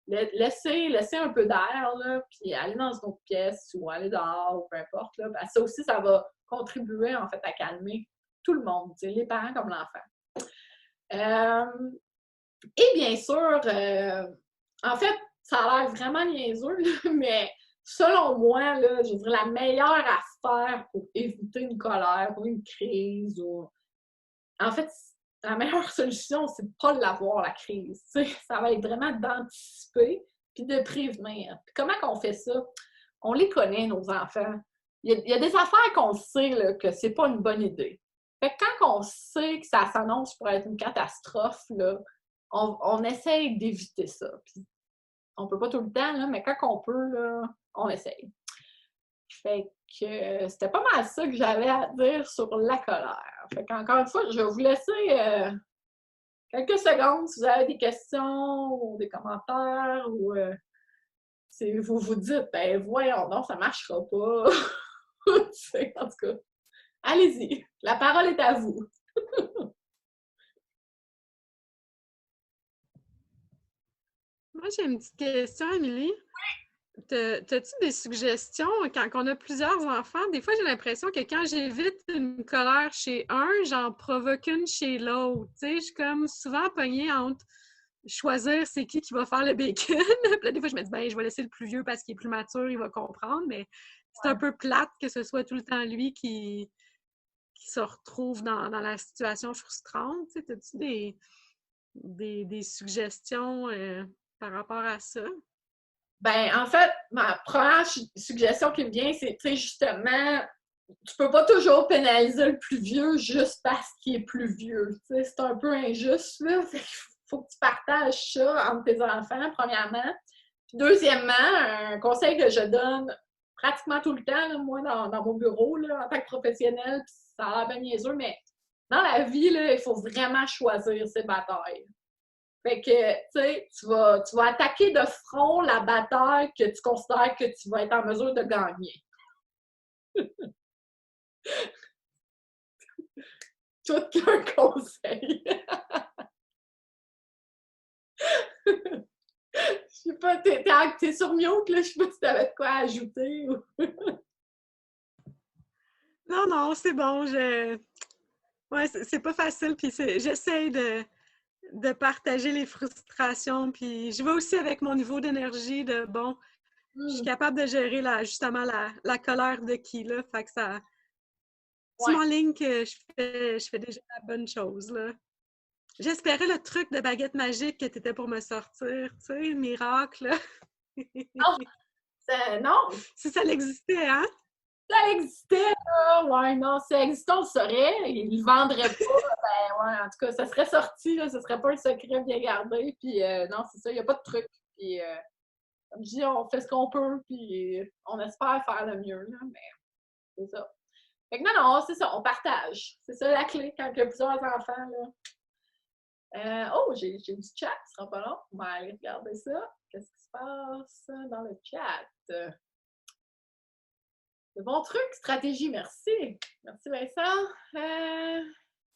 laisser un peu d'air, là, puis aller dans une autre pièce ou aller dehors, ou peu importe. Là, ça aussi, ça va contribuer, en fait, à calmer tout le monde, les parents comme l'enfant. Et bien sûr, en fait, ça a l'air vraiment niaiseux, là, mais selon moi, là, je dirais la meilleure affaire pour éviter une colère, pour une crise, ou en fait, la meilleure solution, c'est de ne pas l'avoir, la crise. T'sais. Ça va être vraiment d'anticiper puis de prévenir. Puis comment qu'on fait ça? On les connaît, nos enfants. Il y a des affaires qu'on sait là, que c'est pas une bonne idée. Fait que quand on sait que ça s'annonce pour être une catastrophe, là, on essaye d'éviter ça. Puis on peut pas tout le temps, là, mais quand on peut, là, on essaye. Fait que c'était pas mal ça que j'avais à dire sur la colère. Fait qu'encore une fois, je vais vous laisser quelques secondes si vous avez des questions ou des commentaires ou si vous vous dites, ben voyons donc, ça marchera pas. En tout cas, allez-y. La parole est à vous. Moi, j'ai une petite question, Émilie. T'as-tu des suggestions quand on a plusieurs enfants? Des fois, j'ai l'impression que quand j'évite une colère chez un, j'en provoque une chez l'autre. Tu sais, je suis comme souvent pognée entre choisir c'est qui va faire le bacon. Puis là, des fois, je me dis, ben, je vais laisser le plus vieux parce qu'il est plus mature, il va comprendre. Mais c'est un peu plate que ce soit tout le temps lui qui se retrouve dans la situation frustrante. Tu sais, as-tu des suggestions par rapport à ça? Ben, en fait, ma première suggestion qui me vient, c'est, tu sais, justement, tu peux pas toujours pénaliser le plus vieux juste parce qu'il est plus vieux. Tu sais, c'est un peu injuste, là. Faut que tu partages ça entre tes enfants, premièrement. Puis deuxièmement, un conseil que je donne pratiquement tout le temps, là, moi, dans mon bureau, là, en tant que professionnel, puis ça a l'air bien niaiseux, mais dans la vie, là, il faut vraiment choisir ses batailles. Fait que, tu sais, tu vas attaquer de front la bataille que tu considères que tu vas être en mesure de gagner. Tout qu'un conseil. Je sais pas, t'es sur mute, là, je sais pas si t'avais de quoi ajouter. Ou... Non, c'est bon. Ouais, c'est pas facile. Puis j'essaie de partager les frustrations. Puis je vais aussi avec mon niveau d'énergie de bon, je suis capable de gérer justement la colère de qui, là. Fait que ça. Tu m'enlignes que je fais déjà la bonne chose, là. J'espérais le truc de baguette magique que tu étais pour me sortir, tu sais, miracle. Non! Si ça existait, hein? Ça existait, là! Ouais, non, si ça existait, on le saurait. Ils ne le vendraient pas. Ben, ouais, en tout cas, ça serait sorti, là. Ce serait pas un secret bien gardé. Puis, non, c'est ça, il n'y a pas de truc. Puis, comme je dis, on fait ce qu'on peut. Puis, on espère faire le mieux, là. Mais, c'est ça. Fait que non, c'est ça, on partage. C'est ça la clé quand il y a plusieurs enfants, là. J'ai du chat, ce sera pas long. On va aller regarder ça. Qu'est-ce qui se passe dans le chat? De bons trucs, stratégie, merci. Merci Vincent.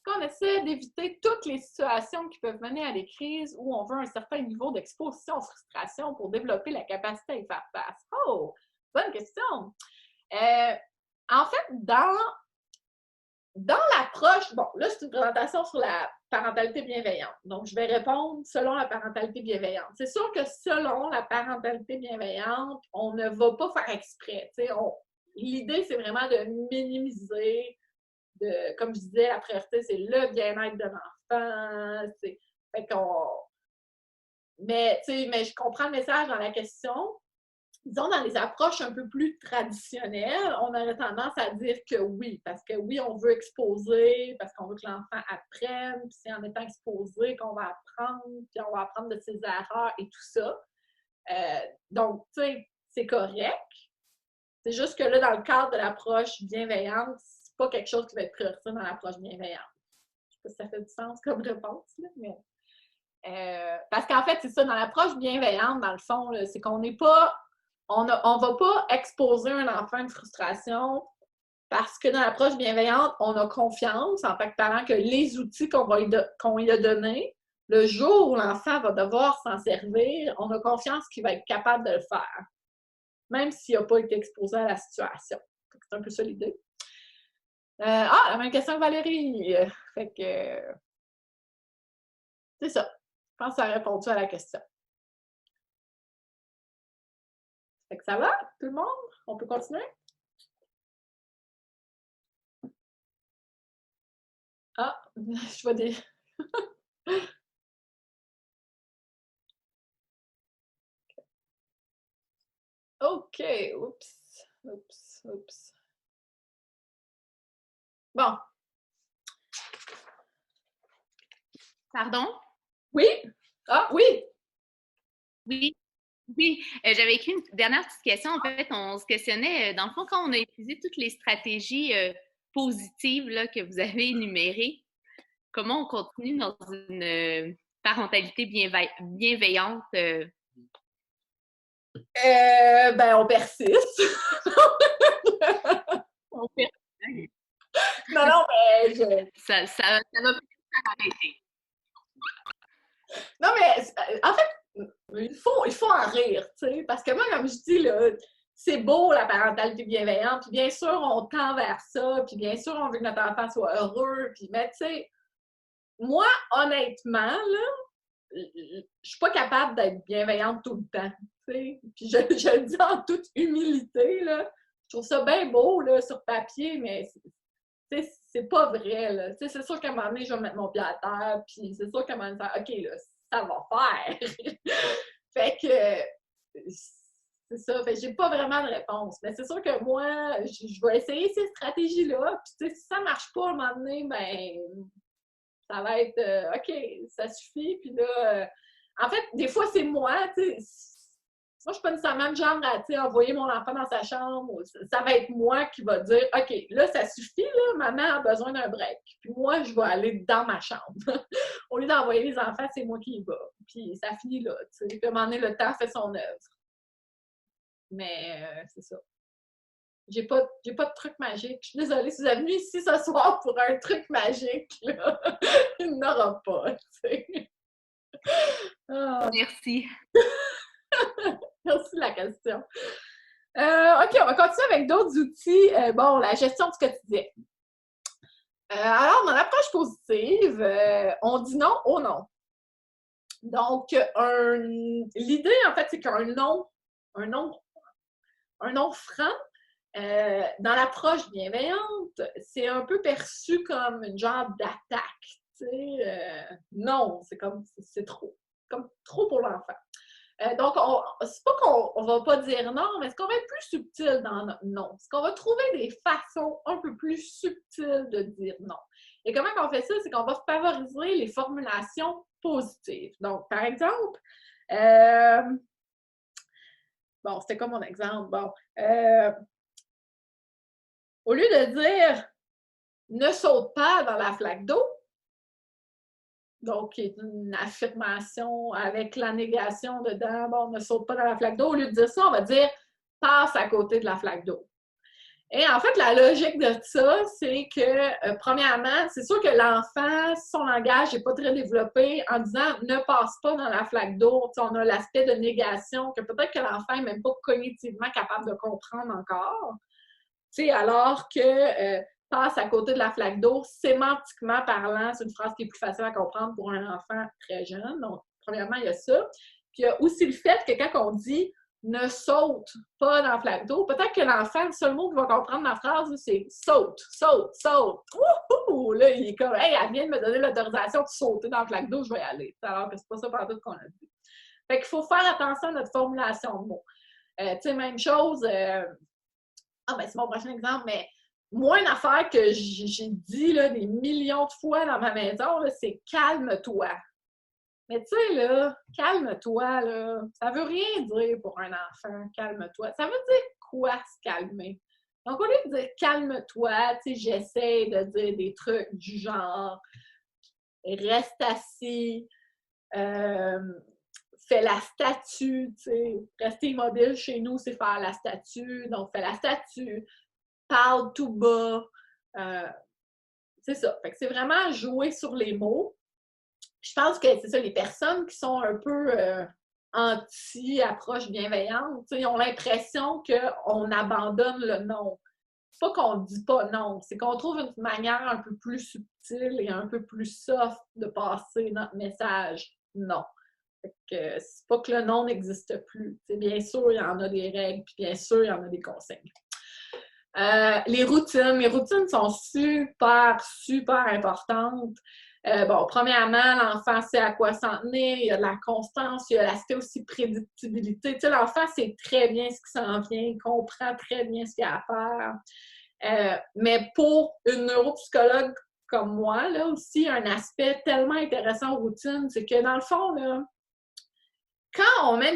On essaie d'éviter toutes les situations qui peuvent mener à des crises où on veut un certain niveau d'exposition aux frustrations pour développer la capacité à y faire face. Oh, bonne question. En fait, dans l'approche, bon, là, c'est une présentation sur la parentalité bienveillante. Donc, je vais répondre selon la parentalité bienveillante. C'est sûr que selon la parentalité bienveillante, on ne va pas faire exprès. L'idée, c'est vraiment de minimiser, comme je disais, la priorité, c'est le bien-être de l'enfant. Fait qu'on... mais je comprends le message dans la question. Disons, dans les approches un peu plus traditionnelles, on aurait tendance à dire que oui, parce que oui, on veut exposer, parce qu'on veut que l'enfant apprenne, puis c'est en étant exposé qu'on va apprendre, puis on va apprendre de ses erreurs et tout ça. Donc, tu sais, c'est correct. C'est juste que là, dans le cadre de l'approche bienveillante, c'est pas quelque chose qui va être prioritaire dans l'approche bienveillante. Je sais pas si ça fait du sens comme réponse, là, mais... parce qu'en fait, c'est ça, dans l'approche bienveillante, dans le fond, là, c'est qu'on n'est pas... On ne va pas exposer un enfant à une frustration parce que dans l'approche bienveillante, on a confiance en tant que parent que les outils qu'on lui a donnés le jour où l'enfant va devoir s'en servir, on a confiance qu'il va être capable de le faire, même s'il n'a pas été exposé à la situation. C'est un peu ça l'idée. La même question que Valérie. Fait que c'est ça. Je pense que ça a répondu à la question. Fait que ça va, tout le monde? On peut continuer? Je vois des... OK, oups. Bon. Pardon? Oui? Oui! Oui, oui. J'avais écrit une dernière petite question. En fait, on se questionnait, dans le fond, quand on a utilisé toutes les stratégies positives là, que vous avez énumérées, comment on continue dans une parentalité bienveillante? On persiste. On fait- Non, mais Ça va peut-être arrêter. Non, mais en fait, il faut en rire, tu sais, parce que moi, comme je dis, là, c'est beau la parentalité bienveillante, puis bien sûr, on tend vers ça, puis bien sûr, on veut que notre enfant soit heureux, puis mais tu sais, moi, honnêtement, là, je suis pas capable d'être bienveillante tout le temps, tu sais, puis je le dis en toute humilité, là, je trouve ça bien beau, là, sur papier, mais c'est pas vrai, là. Tu sais, c'est sûr qu'à un moment donné, je vais mettre mon pied à terre, puis c'est sûr qu'à un moment donné, OK, là, ça va faire. Fait que, c'est ça. Fait que j'ai pas vraiment de réponse. Mais c'est sûr que moi, je vais essayer ces stratégies-là, puis tu sais, si ça marche pas à un moment donné, ben, ça va être, OK, ça suffit, puis là, en fait, des fois, c'est moi, tu sais, moi, je suis pas nécessairement le genre à envoyer mon enfant dans sa chambre. Ça va être moi qui va dire OK, là, ça suffit, là, maman a besoin d'un break. Puis moi, je vais aller dans ma chambre. Au lieu d'envoyer les enfants, c'est moi qui y vais. Puis ça finit là. Tu sais. Puis à un moment donné, le temps fait son œuvre. Mais c'est ça. J'ai pas de truc magique. Je suis désolée, si vous êtes venus ici ce soir pour un truc magique, là, il n'y en aura pas. Tu sais. Merci. Merci de la question. OK, on va continuer avec d'autres outils. La gestion du quotidien. Alors, dans l'approche positive, on dit non au non. Donc, l'idée, en fait, c'est qu'un non franc, dans l'approche bienveillante, c'est un peu perçu comme une genre d'attaque. Non, c'est trop. Comme trop pour l'enfant. Donc, c'est pas qu'on va pas dire non, mais est-ce qu'on va être plus subtil dans notre non? Est-ce qu'on va trouver des façons un peu plus subtiles de dire non? Et comment on fait ça? C'est qu'on va favoriser les formulations positives. Donc, par exemple, c'était comme mon exemple? Au lieu de dire ne saute pas dans la flaque d'eau, donc, une affirmation avec la négation dedans. Bon, ne saute pas dans la flaque d'eau. Au lieu de dire ça, on va dire passe à côté de la flaque d'eau. Et en fait, la logique de ça, c'est que, premièrement, c'est sûr que l'enfant, son langage n'est pas très développé en disant ne passe pas dans la flaque d'eau. On a l'aspect de négation que peut-être que l'enfant n'est même pas cognitivement capable de comprendre encore. Alors que passe à côté de la flaque d'eau, sémantiquement parlant, c'est une phrase qui est plus facile à comprendre pour un enfant très jeune. Donc, premièrement, il y a ça. Puis il y a aussi le fait que quand on dit ne saute pas dans la flaque d'eau, peut-être que l'enfant, le seul mot qu'il va comprendre dans la phrase, c'est saute, saute, saute. Ouh! Là, il est comme hey, elle vient de me donner l'autorisation de sauter dans la flaque d'eau, je vais y aller. Alors que c'est pas ça partout qu'on a dit. Fait qu'il faut faire attention à notre formulation de mots. Même chose. C'est mon prochain exemple, mais moi, une affaire que j'ai dit là, des millions de fois dans ma maison, là, c'est calme-toi. Mais tu sais, là, calme-toi, là, ça veut rien dire pour un enfant, calme-toi. Ça veut dire quoi, se calmer? Donc, au lieu de dire calme-toi, tu sais, j'essaie de dire des trucs du genre reste assis, fais la statue, tu sais. Rester immobile chez nous, c'est faire la statue. Donc, fais la statue. Parle tout bas. C'est ça. Fait que c'est vraiment jouer sur les mots. Je pense que c'est ça, les personnes qui sont un peu anti-approche bienveillante, ils ont l'impression qu'on abandonne le non. C'est pas qu'on dit pas non, c'est qu'on trouve une manière un peu plus subtile et un peu plus soft de passer notre message non. Fait que c'est pas que le non n'existe plus. T'sais, bien sûr, il y en a des règles, puis bien sûr, il y en a des consignes. Les routines sont super, super importantes. Bon, premièrement, l'enfant sait à quoi s'en tenir, il y a de la constance, il y a l'aspect aussi prédictibilité. Tu sais, l'enfant sait très bien ce qui s'en vient, il comprend très bien ce qu'il y a à faire. Mais pour une neuropsychologue comme moi, là aussi, un aspect tellement intéressant aux routines, c'est que dans le fond, là, quand on met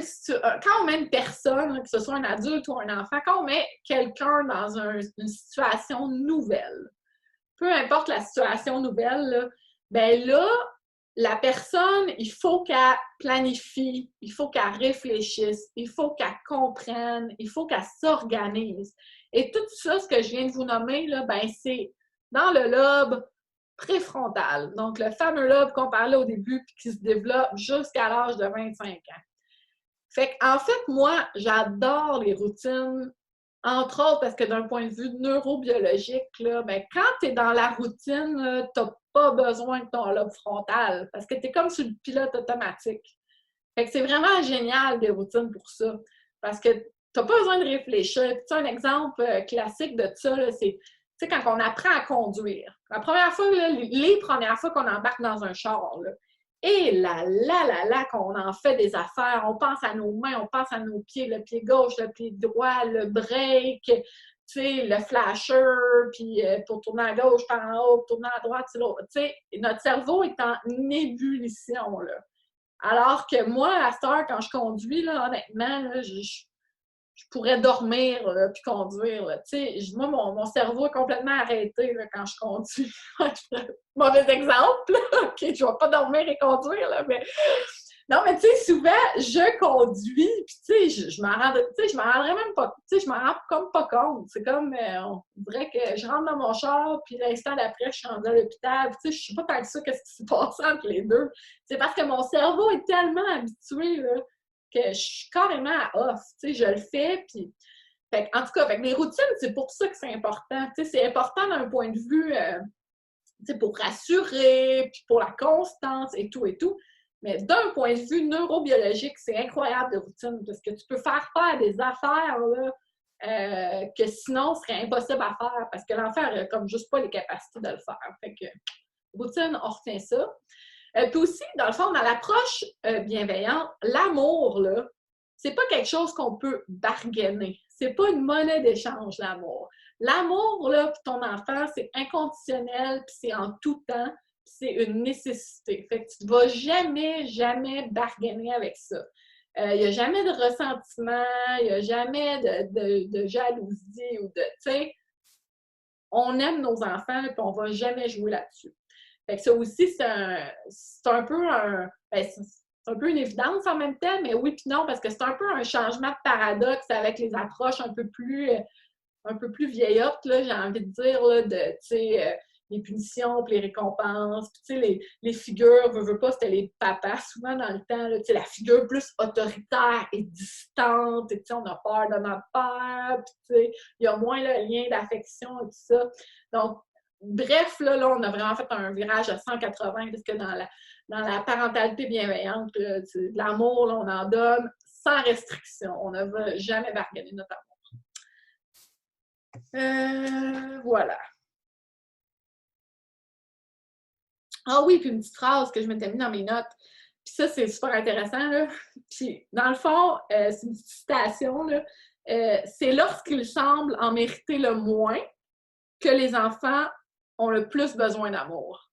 une personne, que ce soit un adulte ou un enfant, quand on met quelqu'un dans une situation nouvelle, peu importe la situation nouvelle, là, ben là, la personne, il faut qu'elle planifie, il faut qu'elle réfléchisse, il faut qu'elle comprenne, il faut qu'elle s'organise. Et tout ça, ce que je viens de vous nommer, là, ben c'est dans le lobe préfrontal. Donc, le fameux lobe qu'on parlait au début puis qui se développe jusqu'à l'âge de 25 ans. Fait qu'en fait, moi, j'adore les routines, entre autres parce que d'un point de vue neurobiologique, là, ben, quand tu es dans la routine, tu n'as pas besoin de ton lobe frontal parce que tu es comme sur le pilote automatique. Fait que c'est vraiment génial des routines pour ça parce que tu n'as pas besoin de réfléchir. Puis, un exemple classique de ça, c'est quand on apprend à conduire. La première fois, là, les premières fois qu'on embarque dans un char, là, et là, qu'on en fait des affaires. On pense à nos mains, on pense à nos pieds, le pied gauche, le pied droit, le break, tu sais, le flasher, puis pour tourner à gauche, par en haut, tourner à droite, c'est l'autre. Tu sais, notre cerveau est en ébullition, là. Alors que moi, à cette heure, quand je conduis, là, honnêtement, là, je pourrais dormir là, puis conduire. Là. Moi, mon cerveau est complètement arrêté là, quand je conduis. Mauvais exemple, là. OK, je ne vais pas dormir et conduire, là, mais... Non, mais tu sais, souvent, je conduis, puis tu sais, je m'en rendrais même pas, tu sais, je m'en rends comme pas compte. C'est comme, on dirait que je rentre dans mon char, puis l'instant d'après, je suis rendue à l'hôpital, puis tu sais, je sais pas tant que ça qu'est-ce qui se passe entre les deux. C'est parce que mon cerveau est tellement habitué, là, que je suis carrément à off, tu sais, je le fais, puis... Fait, en tout cas, fait, les routines, c'est pour ça que c'est important. Tu sais, c'est important d'un point de vue, tu sais, pour rassurer, puis pour la constance et tout et tout. Mais d'un point de vue neurobiologique, c'est incroyable de routine parce que tu peux faire des affaires là, que sinon serait impossible à faire parce que l'enfant n'a comme juste pas les capacités de le faire. Fait que routine, on retient ça. Puis aussi, dans le fond, dans l'approche bienveillante, l'amour, là, c'est pas quelque chose qu'on peut bargainer. C'est pas une monnaie d'échange, l'amour. L'amour, là, pour ton enfant, c'est inconditionnel, puis c'est en tout temps, puis c'est une nécessité. Fait que tu ne vas jamais, jamais bargainer avec ça. Il n'y a jamais de ressentiment, il n'y a jamais de jalousie ou de, tu sais, on aime nos enfants, puis on ne va jamais jouer là-dessus. Fait que ça aussi, c'est un peu c'est un peu une évidence en même temps, mais oui puis non, parce que c'est un peu un changement de paradoxe avec les approches un peu plus vieillottes, là, j'ai envie de dire, là, de, tu sais, les punitions, puis les récompenses, puis tu sais, les figures, veux pas, c'était les papas, souvent dans le temps, là, tu sais, la figure plus autoritaire et distante, et tu sais, on a peur de notre père, puis tu sais, il y a moins le lien d'affection et tout ça. Donc, bref, là, on a vraiment fait un virage à 180 parce que dans la parentalité bienveillante, là, de l'amour, là, on en donne sans restriction. On ne va jamais bargainer notre amour. Voilà. Ah oui, puis une petite phrase que je m'étais mise dans mes notes. Puis ça, c'est super intéressant, là. Puis, dans le fond, c'est une petite citation, là. C'est lorsqu'il semble en mériter le moins que les enfants ont le plus besoin d'amour.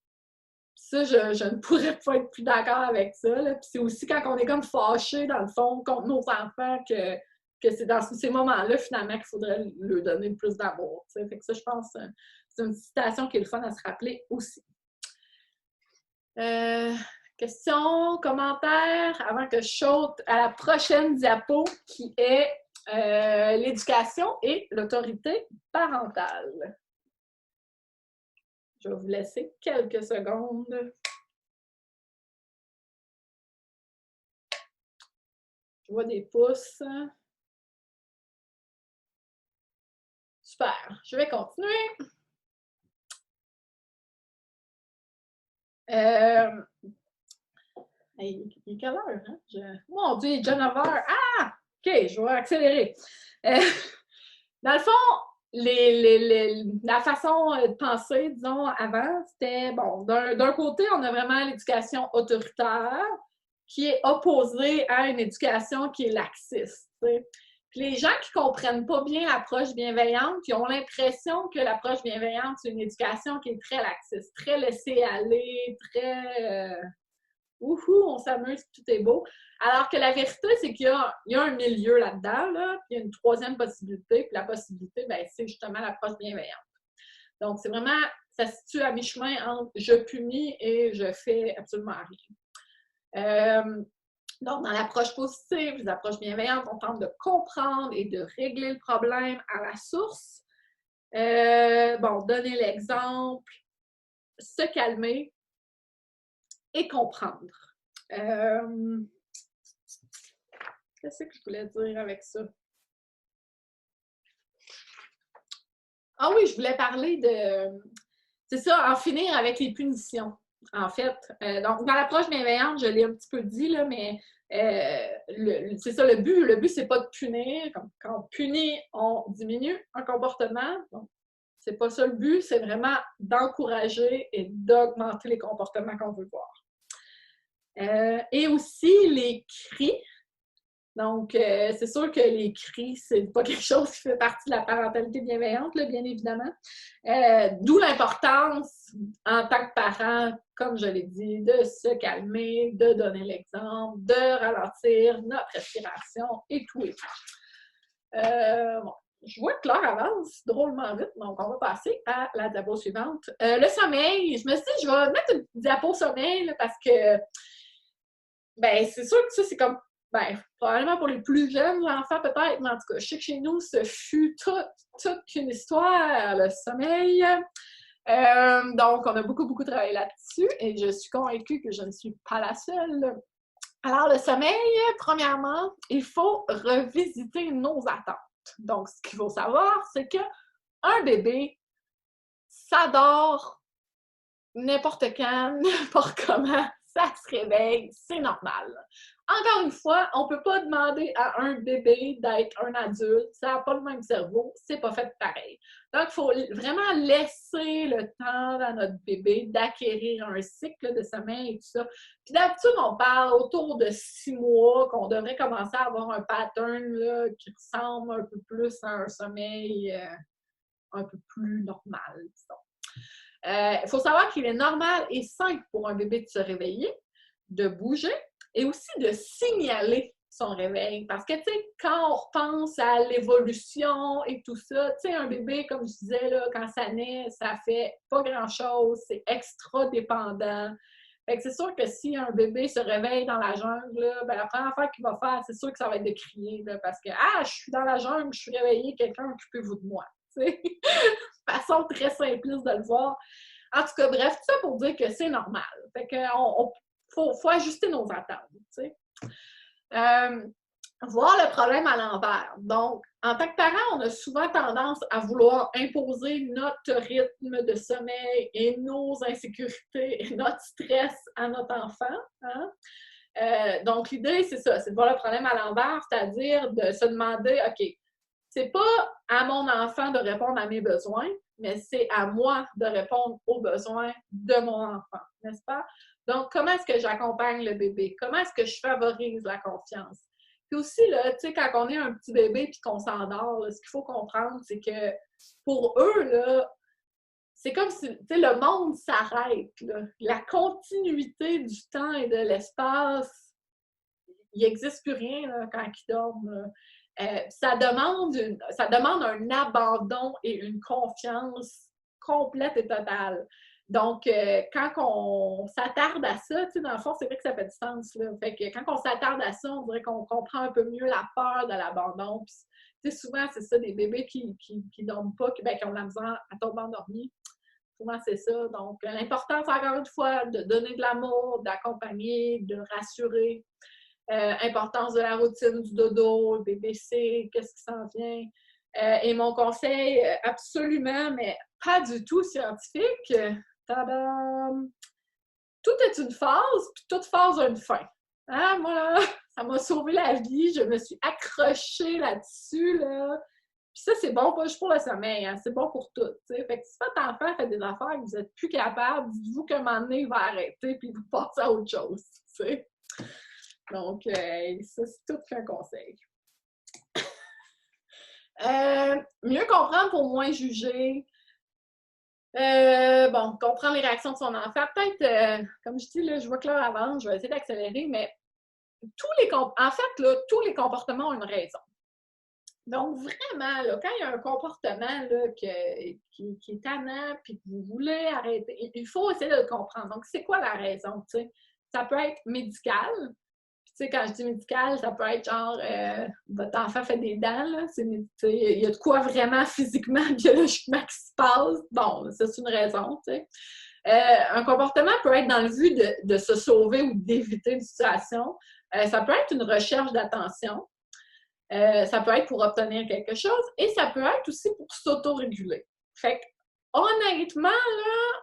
Ça, je ne pourrais pas être plus d'accord avec ça. Là. Puis c'est aussi quand on est comme fâché, dans le fond, contre nos enfants, que c'est dans ces moments-là, finalement, qu'il faudrait leur donner le plus d'amour. T'sais. Fait que ça, je pense, c'est une citation qui est le fun à se rappeler aussi. Questions, commentaires, avant que je saute à la prochaine diapo, qui est l'éducation et l'autorité parentale. Je vais vous laisser quelques secondes. Je vois des pouces. Super. Je vais continuer. Il est quelle heure, hein? Mon Dieu, il est déjà 9 heures. Ah! OK, je vais accélérer. Dans le fond, la façon de penser, disons, avant, c'était, bon, d'un côté, on a vraiment l'éducation autoritaire qui est opposée à une éducation qui est laxiste. T'sais. Puis les gens qui ne comprennent pas bien l'approche bienveillante, qui ont l'impression que l'approche bienveillante, c'est une éducation qui est très laxiste, très laissée aller, très ouhou, on s'amuse, tout est beau. Alors que la vérité, c'est qu'il y a un milieu là-dedans, là, puis il y a une troisième possibilité, puis la possibilité, ben, c'est justement l'approche bienveillante. Donc, c'est vraiment, ça se situe à mi-chemin entre je punis et je fais absolument rien. Donc, dans l'approche positive, les approches bienveillantes, on tente de comprendre et de régler le problème à la source. Bon, donner l'exemple, se calmer et comprendre. Qu'est-ce que je voulais dire avec ça? Ah oui, je voulais parler de... C'est ça, en finir avec les punitions, en fait. Donc, dans l'approche bienveillante, je l'ai un petit peu dit, là, mais c'est ça, le but, c'est pas de punir. Quand on punit, on diminue un comportement. Donc, c'est pas ça le but, c'est vraiment d'encourager et d'augmenter les comportements qu'on veut voir. Et aussi les cris. Donc, c'est sûr que les cris, c'est pas quelque chose qui fait partie de la parentalité bienveillante, là, bien évidemment. D'où l'importance, en tant que parent, comme je l'ai dit, de se calmer, de donner l'exemple, de ralentir notre respiration et tout et tout. Bon, je vois que l'heure avance drôlement vite, donc on va passer à la diapo suivante. Le sommeil, je me suis dit, je vais mettre une diapo sommeil là, parce que ben, c'est sûr que ça, c'est comme, ben, probablement pour les plus jeunes enfants, peut-être, mais en tout cas, je sais que chez nous, ce fut toute une histoire, le sommeil. Donc, on a beaucoup travaillé là-dessus et je suis convaincue que je ne suis pas la seule. Alors, le sommeil, premièrement, il faut revisiter nos attentes. Donc, ce qu'il faut savoir, c'est qu'un bébé s'adore n'importe quand, n'importe comment. Ça se réveille, c'est normal. Encore une fois, on ne peut pas demander à un bébé d'être un adulte. Ça n'a pas le même cerveau, c'est pas fait pareil. Donc, il faut vraiment laisser le temps à notre bébé d'acquérir un cycle de sommeil et tout ça. Puis d'habitude, on parle autour de 6 mois qu'on devrait commencer à avoir un pattern là, qui ressemble un peu plus à un sommeil un peu plus normal, disons. Il faut savoir qu'il est normal et sain pour un bébé de se réveiller, de bouger et aussi de signaler son réveil. Parce que, tu sais, quand on repense à l'évolution et tout ça, tu sais, un bébé, comme je disais, là, quand ça naît, ça fait pas grand-chose, c'est extra dépendant. Fait que c'est sûr que si un bébé se réveille dans la jungle, là, ben, la première affaire qu'il va faire, c'est sûr que ça va être de crier, là, parce que « Ah, je suis dans la jungle, je suis réveillée, quelqu'un, occupez-vous de moi. » Façon très simpliste de le voir. En tout cas, bref, tout ça pour dire que c'est normal. Fait que faut ajuster nos attentes, tu sais. Voir le problème à l'envers. Donc, en tant que parent, on a souvent tendance à vouloir imposer notre rythme de sommeil et nos insécurités et notre stress à notre enfant. Hein? Donc, l'idée, c'est ça, c'est de voir le problème à l'envers, c'est-à-dire de se demander, OK, c'est pas à mon enfant de répondre à mes besoins, mais c'est à moi de répondre aux besoins de mon enfant, n'est-ce pas? Donc, comment est-ce que j'accompagne le bébé? Comment est-ce que je favorise la confiance? Puis aussi, là, tu sais, quand on est un petit bébé et qu'on s'endort, là, ce qu'il faut comprendre, c'est que pour eux, là, c'est comme si, tu sais, le monde s'arrête, là. La continuité du temps et de l'espace, il n'existe plus rien là, quand ils dorment, là. Ça demande un abandon et une confiance complète et totale. Donc, quand on s'attarde à ça, tu sais, dans le fond, c'est vrai que ça fait du sens, là. Fait que quand on s'attarde à ça, on dirait qu'on comprend un peu mieux la peur de l'abandon. Puis, tu sais, souvent, c'est ça, des bébés qui dorment pas, qui ont de la misère à tomber endormis. Souvent, c'est ça. Donc, l'important, c'est encore une fois de donner de l'amour, d'accompagner, de rassurer. importance de la routine du dodo, le BBC, qu'est-ce qui s'en vient. Et mon conseil, absolument, mais pas du tout scientifique, tadam! Tout est une phase, puis toute phase a une fin. Hein? Moi, là, ça m'a sauvé la vie, je me suis accrochée là-dessus, là. Puis ça, c'est bon pas juste pour le sommeil, hein? C'est bon pour tout. T'sais. Fait que si votre enfant fait des affaires que vous n'êtes plus capable, dites-vous qu'à un moment donné, il va arrêter, puis vous passez à autre chose. T'sais. Donc, ça, c'est tout qu'un conseil. Mieux comprendre pour moins juger. Bon, comprendre les réactions de son enfant. Peut-être, comme je dis, là, je vois que l'heure avance, je vais essayer d'accélérer, mais en fait, là, tous les comportements ont une raison. Donc, vraiment, là, quand il y a un comportement là, qui est tannant puis que vous voulez arrêter, il faut essayer de le comprendre. Donc, c'est quoi la raison? T'sais? Ça peut être médical. Puis, tu sais, quand je dis médical, ça peut être genre votre enfant fait des dents, là. Il y a de quoi vraiment physiquement, biologiquement qui se passe. Bon, ça, c'est une raison, tu sais. Un comportement peut être dans le but de se sauver ou d'éviter une situation. Ça peut être une recherche d'attention. Ça peut être pour obtenir quelque chose et ça peut être aussi pour s'autoréguler. Fait que, honnêtement, là,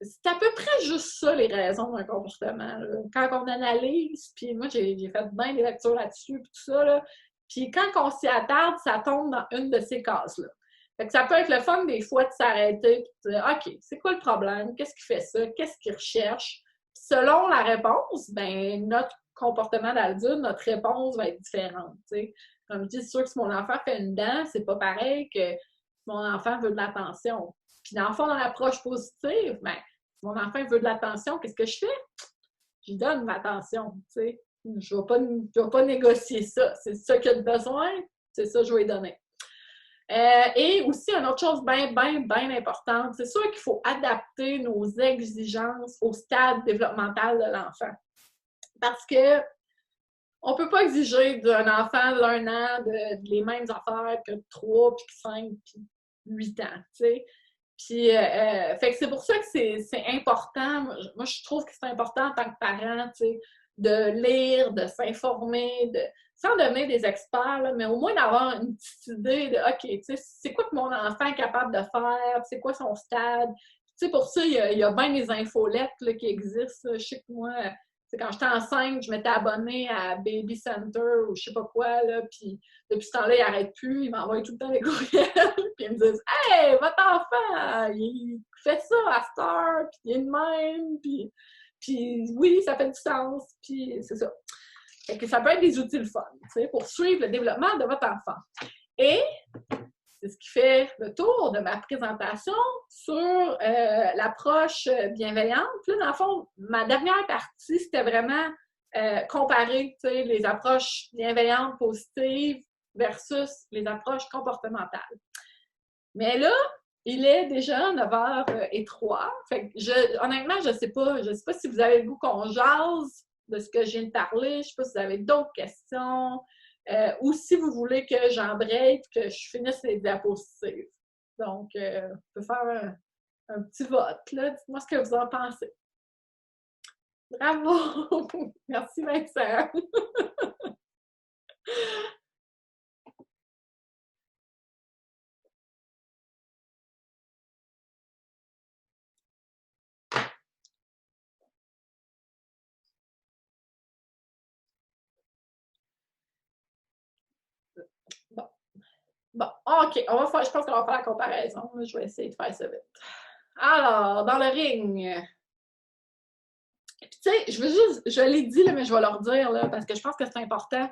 c'est à peu près juste ça, les raisons d'un comportement. Là. Quand on analyse, puis moi, j'ai fait bien des lectures là-dessus, puis tout ça, là, puis quand on s'y attarde, ça tombe dans une de ces cases-là. Fait que ça peut être le fun des fois de s'arrêter et de dire « OK, c'est quoi le problème? Qu'est-ce qui fait ça? Qu'est-ce qu'il recherche? » Selon la réponse, ben notre comportement d'adulte, notre réponse va être différente. T'sais. Comme je dis, c'est sûr que si mon enfant fait une dent, c'est pas pareil que mon enfant veut de l'attention. Puis dans le fond, dans l'approche positive, ben, si mon enfant veut de l'attention, qu'est-ce que je fais? Je lui donne de l'attention. T'sais. Je ne vais pas négocier ça. C'est ça qu'il a besoin, c'est ça que je vais lui donner. Et aussi, une autre chose bien importante, c'est sûr qu'il faut adapter nos exigences au stade développemental de l'enfant. Parce que on ne peut pas exiger d'un enfant d'1 an de les mêmes affaires que 3, puis 5, puis 8 ans, tu sais. Puis, fait que c'est pour ça que c'est important. Moi, je trouve que c'est important en tant que parent, tu sais, de lire, de s'informer, sans devenir des experts, là, mais au moins d'avoir une petite idée de, OK, tu sais, c'est quoi que mon enfant est capable de faire, c'est quoi son stade. Tu sais, pour ça, il y a bien des infolettes là, qui existent. Là. Je sais que moi, quand j'étais enceinte, je m'étais abonnée à Baby Center ou je sais pas quoi, là, puis depuis ce temps-là, il n'arrête plus, il m'envoie tout le temps des courriels, puis ils me disent « Hey, votre enfant, il fait ça à cette heure, puis il est de même, puis oui, ça fait du sens, puis c'est ça. » Fait que ça peut être des outils le fun, tu sais, pour suivre le développement de votre enfant. Et c'est ce qui fait le tour de ma présentation sur l'approche bienveillante. Puis là, dans le fond, ma dernière partie, c'était vraiment comparer les approches bienveillantes, positives versus les approches comportementales. Mais là, il est déjà 9h03. Fait que honnêtement, je ne sais pas si vous avez le goût qu'on jase de ce que je viens de parler. Je ne sais pas si vous avez d'autres questions. Ou si vous voulez que j'embraye et que je finisse les diapositives. Donc, on peut faire un petit vote. Là. Dites-moi ce que vous en pensez. Bravo! Merci, Vincent! Bon, OK, je pense qu'on va faire la comparaison. Je vais essayer de faire ça vite. Alors, dans le ring. Puis, tu sais, je l'ai dit, là, mais je vais leur dire, là, parce que je pense que c'est important.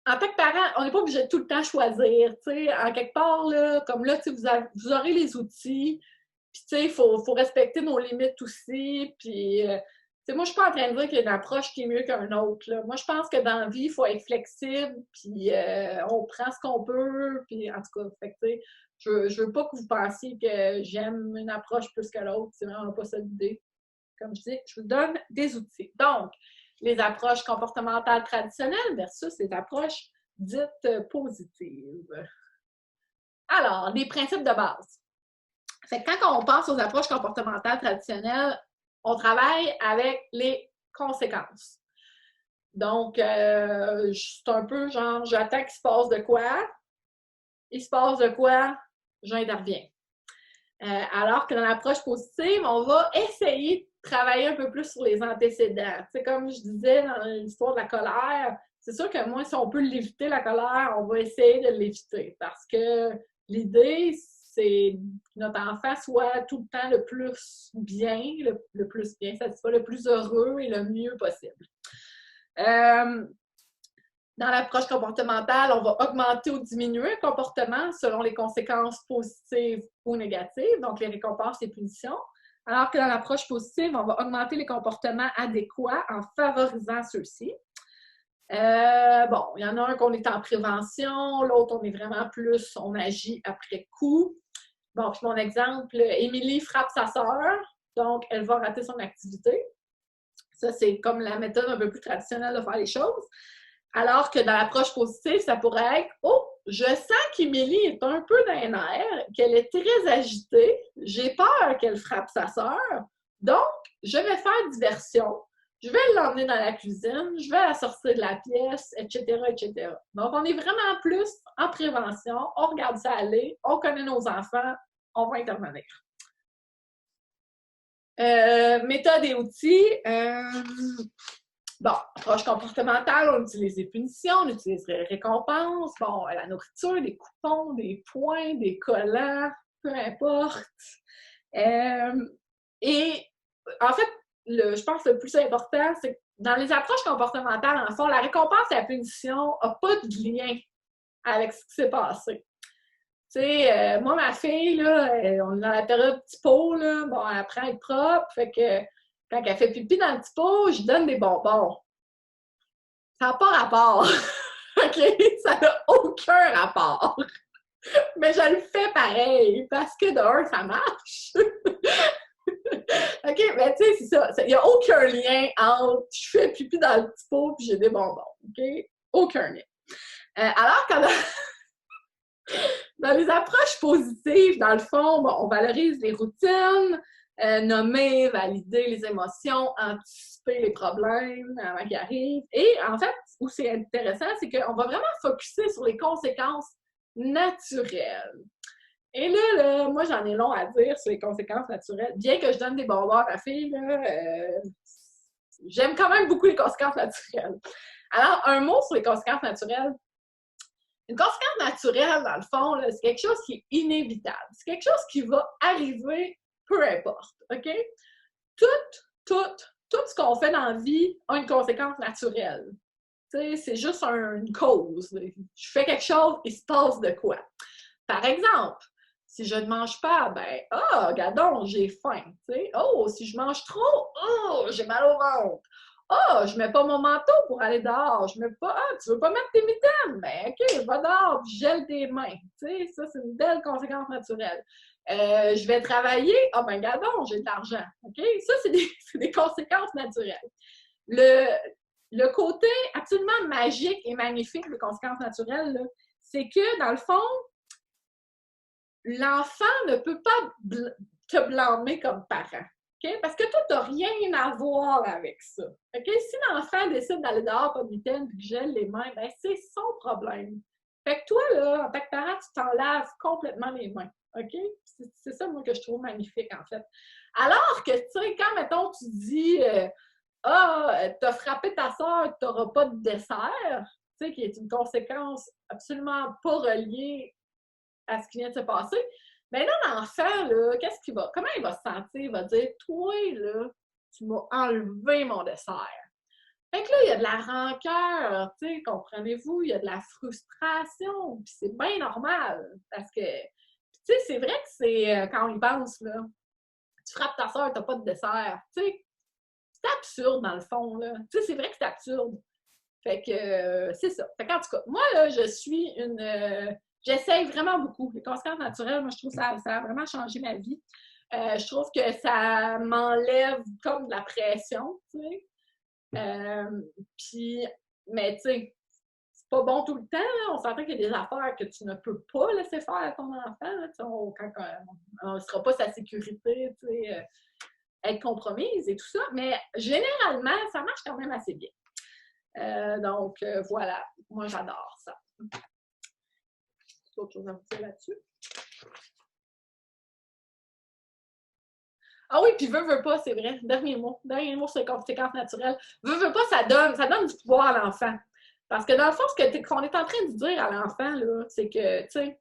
En tant que parent, on n'est pas obligé de tout le temps choisir. Tu sais, en quelque part, là, comme là, tu sais, vous aurez les outils. Puis, tu sais, il faut respecter nos limites aussi. Puis, moi, je suis pas en train de dire qu'il y a une approche qui est mieux qu'une autre. Là. Moi, je pense que dans la vie, il faut être flexible, puis on prend ce qu'on peut, puis en tout cas, fait que, je veux pas que vous pensiez que j'aime une approche plus que l'autre. C'est vraiment pas ça l'idée. Comme je dis, je vous donne des outils. Donc, les approches comportementales traditionnelles versus les approches dites positives. Alors, des principes de base. Fait que quand on pense aux approches comportementales traditionnelles, on travaille avec les conséquences. Donc, c'est un peu genre, j'attends qu'il se passe de quoi, il se passe de quoi, j'interviens. Alors que dans l'approche positive, on va essayer de travailler un peu plus sur les antécédents. Tu sais, comme je disais dans l'histoire de la colère, c'est sûr que moi, si on peut l'éviter, la colère, on va essayer de l'éviter parce que l'idée, c'est que notre enfant soit tout le temps le plus bien, le plus bien satisfait, le plus heureux et le mieux possible. Dans l'approche comportementale, on va augmenter ou diminuer le comportement selon les conséquences positives ou négatives, donc les récompenses et les punitions. Alors que dans l'approche positive, on va augmenter les comportements adéquats en favorisant ceux-ci. Bon, il y en a un qu'on est en prévention, l'autre on est vraiment plus, on agit après coup. Bon, puis mon exemple, Émilie frappe sa sœur, donc elle va rater son activité. Ça, c'est comme la méthode un peu plus traditionnelle de faire les choses. Alors que dans l'approche positive, ça pourrait être « Oh, je sens qu'Émilie est un peu dans les nerfs, qu'elle est très agitée, j'ai peur qu'elle frappe sa sœur, donc je vais faire diversion, je vais l'emmener dans la cuisine, je vais la sortir de la pièce, etc., etc. » Donc, on est vraiment plus en prévention, on regarde ça aller, on connaît nos enfants, on va intervenir. Méthode et outils. Bon, approche comportementale, on utilise les punitions, on utilise les récompenses, bon, la nourriture, des coupons, des points, des collants, peu importe. Et en fait, je pense que le plus important, c'est que dans les approches comportementales, en fond, la récompense et la punition n'ont pas de lien avec ce qui s'est passé. Tu sais, moi, ma fille, là, on est dans la période petit pot, là, bon, elle apprend à être propre, fait que quand elle fait pipi dans le petit pot, je donne des bonbons. Ça n'a pas rapport. OK? Ça n'a aucun rapport. Mais je le fais pareil, parce que d'un, ça marche. OK? Mais tu sais, c'est ça. Il n'y a aucun lien entre je fais pipi dans le petit pot et j'ai des bonbons. OK? Aucun lien. Alors que dans les approches positives, dans le fond, bon, on valorise les routines, nommer, valider les émotions, anticiper les problèmes avant qu'ils arrivent. Et en fait, où c'est intéressant, c'est qu'on va vraiment focusser sur les conséquences naturelles. Et là, moi, j'en ai long à dire sur les conséquences naturelles. Bien que je donne des bonbons à ma fille, là, j'aime quand même beaucoup les conséquences naturelles. Alors, un mot sur les conséquences naturelles. Une conséquence naturelle, dans le fond, là, c'est quelque chose qui est inévitable. C'est quelque chose qui va arriver, peu importe, OK? Tout ce qu'on fait dans la vie a une conséquence naturelle. C'est juste une cause. Je fais quelque chose, il se passe de quoi. Par exemple, si je ne mange pas, ben, regardons, j'ai faim. T'sais. Oh, si je mange trop, j'ai mal au ventre. Je mets pas mon manteau pour aller dehors. Je mets pas, tu veux pas mettre tes mitaines? Ben, OK, va dehors, puis gèle tes mains. Tu sais, ça, c'est une belle conséquence naturelle. Je vais travailler. Ben, regardons, j'ai de l'argent. OK? Ça, c'est des conséquences naturelles. Le côté absolument magique et magnifique des conséquences naturelles, c'est que, dans le fond, l'enfant ne peut pas te blâmer comme parent. Okay? Parce que toi, tu n'as rien à voir avec ça. Okay? Si l'enfant décide d'aller dehors, pas de mitaine, puis que gèle les mains, ben c'est son problème. Fait que toi, là, en tant que parent, tu t'en laves complètement les mains. OK? C'est ça, moi, que je trouve magnifique, en fait. Alors que, tu sais, quand, mettons, tu dis t'as frappé ta soeur, tu n'auras pas de dessert, tu sais, qui est une conséquence absolument pas reliée à ce qui vient de se passer, mais là, l'enfant, là, comment il va se sentir? Il va dire, toi, là, tu m'as enlevé mon dessert. Fait que là, il y a de la rancœur, tu sais, comprenez-vous, il y a de la frustration, puis c'est bien normal, parce que, tu sais, c'est vrai que c'est, quand on y pense, là, tu frappes ta soeur, t'as pas de dessert, tu sais, c'est absurde, dans le fond, là. Tu sais, c'est vrai que c'est absurde. Fait que, c'est ça. Fait qu'en tout cas, moi, là, je suis j'essaye vraiment beaucoup. Les conséquences naturelles, moi, je trouve que ça a vraiment changé ma vie. Je trouve que ça m'enlève comme de la pression, tu sais. Puis, mais tu sais, c'est pas bon tout le temps. Là. On s'entend qu'il y a des affaires que tu ne peux pas laisser faire à ton enfant. Là, quand on ne sera pas sa sécurité, tu sais, être compromise et tout ça. Mais généralement, ça marche quand même assez bien. Donc, voilà. Moi, j'adore ça. Autre chose à vous dire là-dessus? Ah oui, puis veut pas, c'est vrai. Dernier mot sur les conséquences naturelles. Veut pas, ça donne du pouvoir à l'enfant. Parce que dans le fond, qu'on est en train de dire à l'enfant, là, c'est que, tu sais,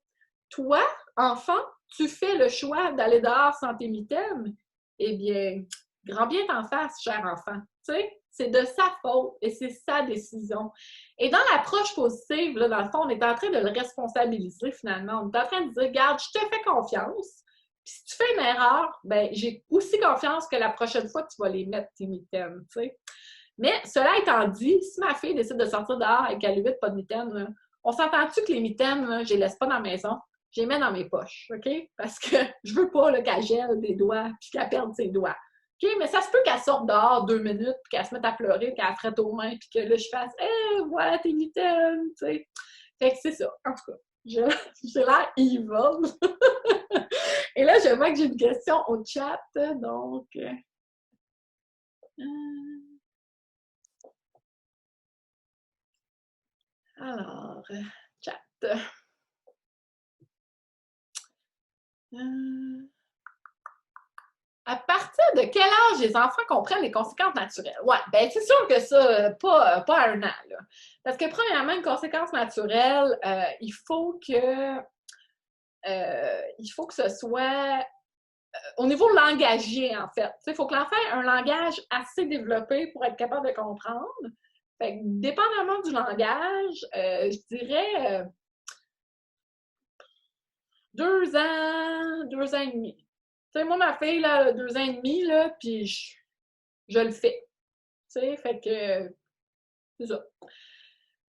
toi, enfant, tu fais le choix d'aller dehors sans tes mitaines. Eh bien, grand bien t'en fasse, cher enfant. Tu sais, c'est de sa faute et c'est sa décision. Et dans l'approche positive, là, dans le fond, on est en train de le responsabiliser finalement. On est en train de dire, regarde, je te fais confiance. Puis si tu fais une erreur, ben j'ai aussi confiance que la prochaine fois, tu vas les mettre tes mitaines, tu sais. Mais cela étant dit, si ma fille décide de sortir dehors avec à lui pas de mitaines, là, on s'entend-tu que les mitaines, là, je les laisse pas dans la maison, je les mets dans mes poches, OK? Parce que je veux pas qu'elle gèle des doigts puis qu'elle perde ses doigts. OK? Mais ça se peut qu'elle sorte dehors 2 minutes puis qu'elle se mette à pleurer, qu'elle frette aux mains puis que là, je fasse « Hey, voilà tes mitaines! » tu sais. Fait que c'est ça. En tout cas, j'ai l'air evil. Et là, je vois que j'ai une question au chat, donc... Alors, chat. À partir de quel âge les enfants comprennent les conséquences naturelles? Ouais, ben c'est sûr que ça, pas à 1 an, là. Parce que premièrement, une conséquence naturelle, il faut que ce soit au niveau langagier, en fait. Il faut que l'enfant ait un langage assez développé pour être capable de comprendre. Fait que, dépendamment du langage, je dirais 2 ans et demi. Tu sais, moi, ma fille, là, 2 ans et demi, là, puis je le fais. Tu sais, fait que c'est ça.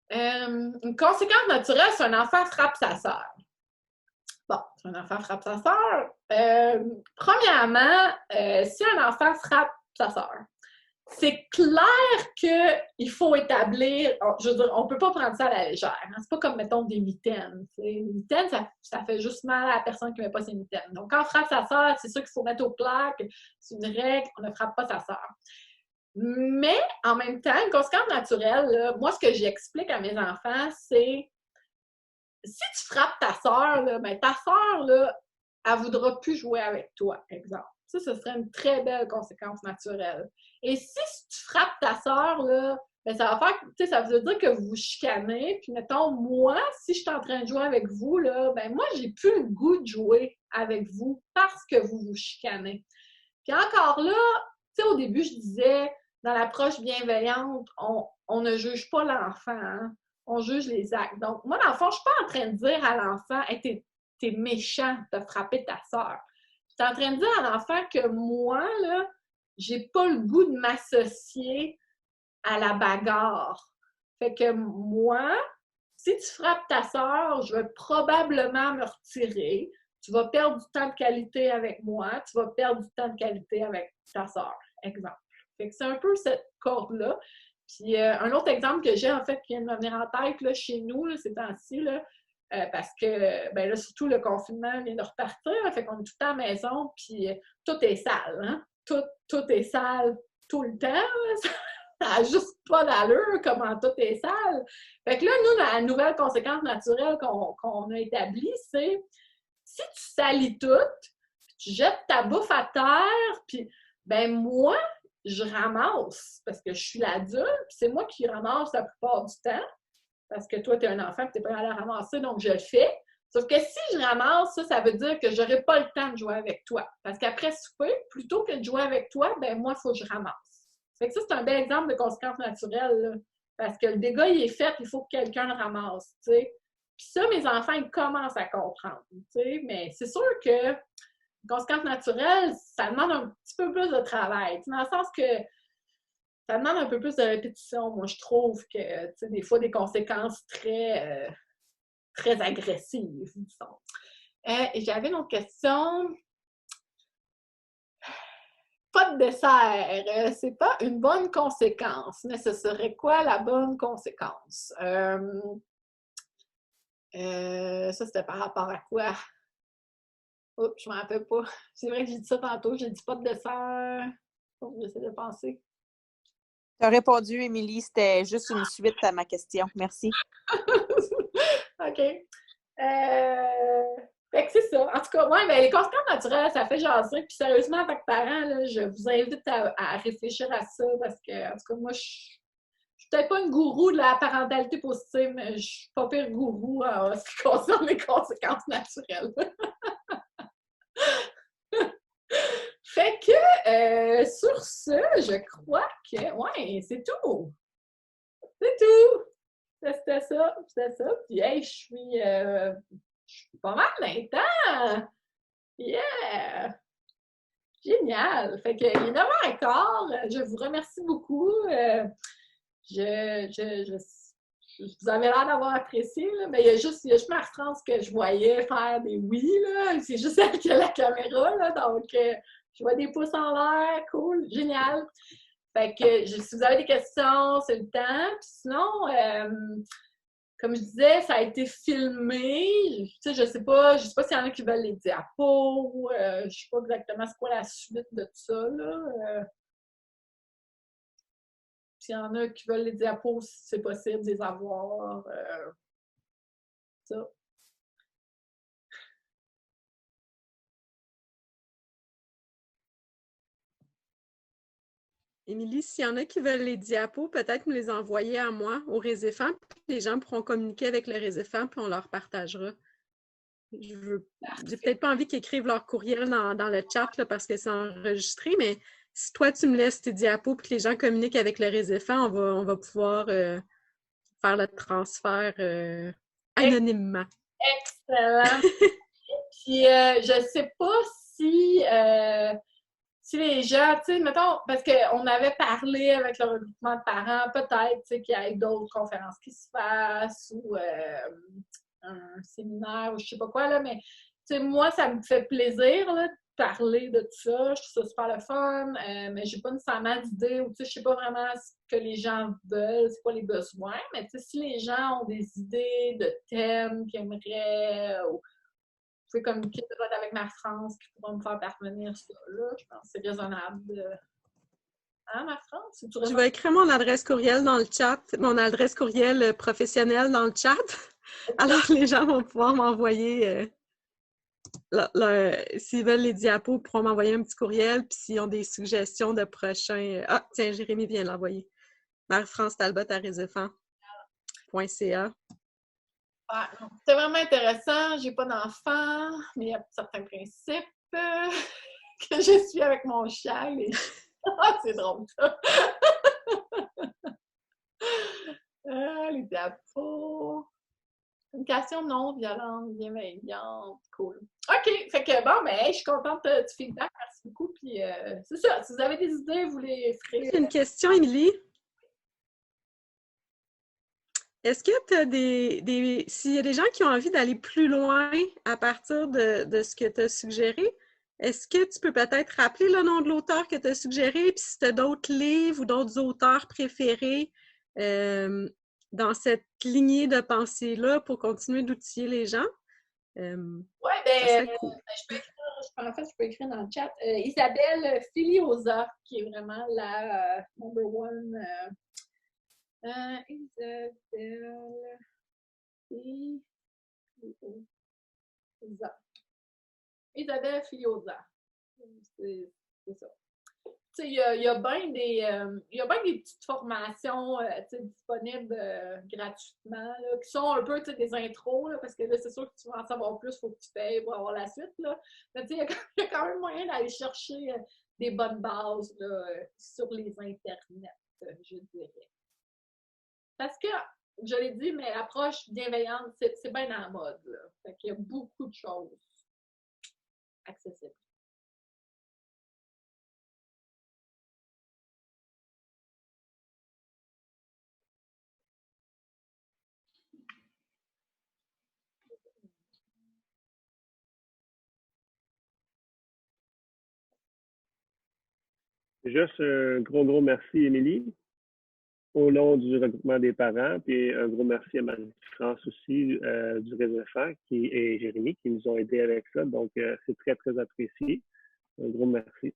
Une conséquence naturelle, c'est un enfant frappe sa sœur. Bon, si un enfant frappe sa sœur, premièrement, si un enfant frappe sa sœur, c'est clair qu'il faut établir, je veux dire, on ne peut pas prendre ça à la légère. Hein? C'est pas comme, mettons, des mitaines. T'sais. Les mitaines, ça fait juste mal à la personne qui ne met pas ses mitaines. Donc, quand on frappe sa sœur, c'est sûr qu'il faut mettre au clair que c'est une règle, on ne frappe pas sa sœur. Mais, en même temps, une conséquence naturelle, là, moi, ce que j'explique à mes enfants, c'est si tu frappes ta sœur, ben, ta sœur, là, elle ne voudra plus jouer avec toi, exemple. Ça, ce serait une très belle conséquence naturelle. Et si tu frappes ta sœur, là, ben, ça va faire, tu sais, ça veut dire que vous vous chicanez. Puis, mettons, moi, si je suis en train de jouer avec vous, là, ben, moi, j'ai plus le goût de jouer avec vous parce que vous vous chicanez. Puis encore là, tu sais, au début, je disais, dans l'approche bienveillante, on ne juge pas l'enfant, hein? On juge les actes. Donc, moi, dans le fond, je ne suis pas en train de dire à l'enfant, hey, t'es méchant de frapper ta sœur. Je suis en train de dire à l'enfant que moi, là, j'ai pas le goût de m'associer à la bagarre. Fait que moi, si tu frappes ta sœur, je vais probablement me retirer. Tu vas perdre du temps de qualité avec moi, tu vas perdre du temps de qualité avec ta sœur, exemple. Fait que c'est un peu cette corde-là. Puis un autre exemple que j'ai, en fait, qui vient de me venir en tête là, chez nous, là, ces temps-ci, là, parce que, ben là, surtout le confinement vient de repartir, là, fait qu'on est tout le temps à la maison, puis tout est sale, hein? Tout est sale tout le temps, là. Ça n'a juste pas d'allure comment tout est sale. Fait que là, nous, la nouvelle conséquence naturelle qu'on a établie, c'est si tu salis tout, tu jettes ta bouffe à terre, puis ben moi, je ramasse parce que je suis l'adulte, puis c'est moi qui ramasse la plupart du temps parce que toi, tu es un enfant et tu n'es pas allé la ramasser, donc je le fais. Sauf que si je ramasse, ça veut dire que je n'aurai pas le temps de jouer avec toi. Parce qu'après souper, plutôt que de jouer avec toi, ben moi, il faut que je ramasse. Fait que ça, c'est un bel exemple de conséquence naturelle, là. Parce que le dégât, il est fait, il faut que quelqu'un le ramasse, tu sais. Puis ça, mes enfants, ils commencent à comprendre, tu sais. Mais c'est sûr que conséquence naturelle, ça demande un petit peu plus de travail. Dans le sens que ça demande un peu plus de répétition. Moi, je trouve que, tu sais, des fois, des conséquences très, très agressives, disons. Et j'avais une autre question. Pas de dessert, c'est pas une bonne conséquence, mais ce serait quoi la bonne conséquence? Ça, c'était par rapport à quoi? Oups, je ne me rappelle pas. C'est vrai que j'ai dit ça tantôt, j'ai dit pas de dessert. J'essaie de penser. Tu as répondu, Émilie. C'était juste une suite à ma question. Merci. OK. Fait que c'est ça. En tout cas, ouais, ben, les conséquences naturelles, ça fait jaser. Puis sérieusement, en tant que parent, là, je vous invite à réfléchir à ça parce que, en tout cas, moi, je suis peut-être pas une gourou de la parentalité positive, mais je suis pas pire gourou en ce qui concerne les conséquences naturelles. Fait que, sur ce, je crois que, ouais, c'est tout. C'est tout. C'était ça, c'était ça. Puis, hey, je suis pas mal maintenant. Yeah! Génial! Fait que, il est 9h15. Je vous remercie beaucoup. Vous avez l'air d'avoir apprécié, là, mais il y a juste Marie-France que je voyais faire des oui, là. C'est juste elle qui a la caméra, là. Donc, je vois des pouces en l'air. Cool, génial. Fait que, si vous avez des questions, c'est le temps. Puis sinon, comme je disais, ça a été filmé. Tu sais, je sais pas s'il y en a qui veulent les diapos. Je sais pas exactement c'est quoi la suite de tout ça, là. S'il y en a qui veulent les diapos, si c'est possible de les avoir. Ça. Émilie, s'il y en a qui veulent les diapos, peut-être me les envoyer à moi, au Réséphant, puis les gens pourront communiquer avec le Réséphant, puis on leur partagera. J'ai peut-être pas envie qu'ils écrivent leur courriel dans le chat là, parce que c'est enregistré, mais si toi, tu me laisses tes diapos puis que les gens communiquent avec le Réséphant, on va pouvoir faire le transfert anonymement. Excellent! Puis, je sais pas si les gens, tu sais, mettons, parce qu'on avait parlé avec le regroupement de parents, peut-être, tu sais, qu'il y ait d'autres conférences qui se fassent ou un séminaire ou je sais pas quoi, là, mais, tu sais, moi, ça me fait plaisir, là, de parler de tout ça. Je trouve ça super le fun, mais j'ai pas nécessairement d'idée ou, tu sais, je sais pas vraiment ce que les gens veulent, c'est quoi les besoins, mais, tu sais, si les gens ont des idées de thèmes qu'ils aimeraient ou vous pouvez communiquer peut-être avec Marie-France qui pourra me faire parvenir ça. Là. Je pense que c'est raisonnable. Hein, Marie-France? Je vais écrire mon adresse courriel dans le chat, mon adresse courriel professionnelle dans le chat. Alors, les gens vont pouvoir m'envoyer, s'ils veulent les diapos, ils pourront m'envoyer un petit courriel, puis s'ils ont des suggestions de prochains... Ah, tiens, Jérémy vient l'envoyer. Marie-France Talbot à réséphant.ca. Ouais, c'est vraiment intéressant. J'ai pas d'enfant, mais il y a certains principes que je suis avec mon chat. C'est drôle, ça! Les diapos. Communication non violente, bienveillante, cool. OK, fait que bon, mais hey, je suis contente du feedback, merci beaucoup. Puis c'est ça, si vous avez des idées, vous les ferez. J'ai une question, Émilie. Est-ce que tu as s'il y a des gens qui ont envie d'aller plus loin à partir de ce que tu as suggéré, est-ce que tu peux peut-être rappeler le nom de l'auteur que tu as suggéré, puis si tu as d'autres livres ou d'autres auteurs préférés dans cette lignée de pensée-là pour continuer d'outiller les gens? Oui, ben, cool. Je peux écrire dans le chat. Isabelle Filiosa, qui est vraiment la number one. Isabelle Filiosa. Isabelle Filiosa. C'est ça. Il y a bien des petites formations disponibles gratuitement là, qui sont un peu des intros, là, parce que là, c'est sûr que tu veux en savoir plus, il faut que tu payes pour avoir la suite. Là. Mais il y a quand même moyen d'aller chercher des bonnes bases là, sur les internets, je dirais. Parce que, je l'ai dit, mais l'approche bienveillante, c'est bien dans la mode. Là. Fait qu'il y a beaucoup de choses accessibles. Juste un gros merci, Émilie, au nom du regroupement des parents, puis un gros merci à Marie-France aussi du Réséphant et Jérémy qui nous ont aidés avec ça. Donc, c'est très apprécié. Un gros merci.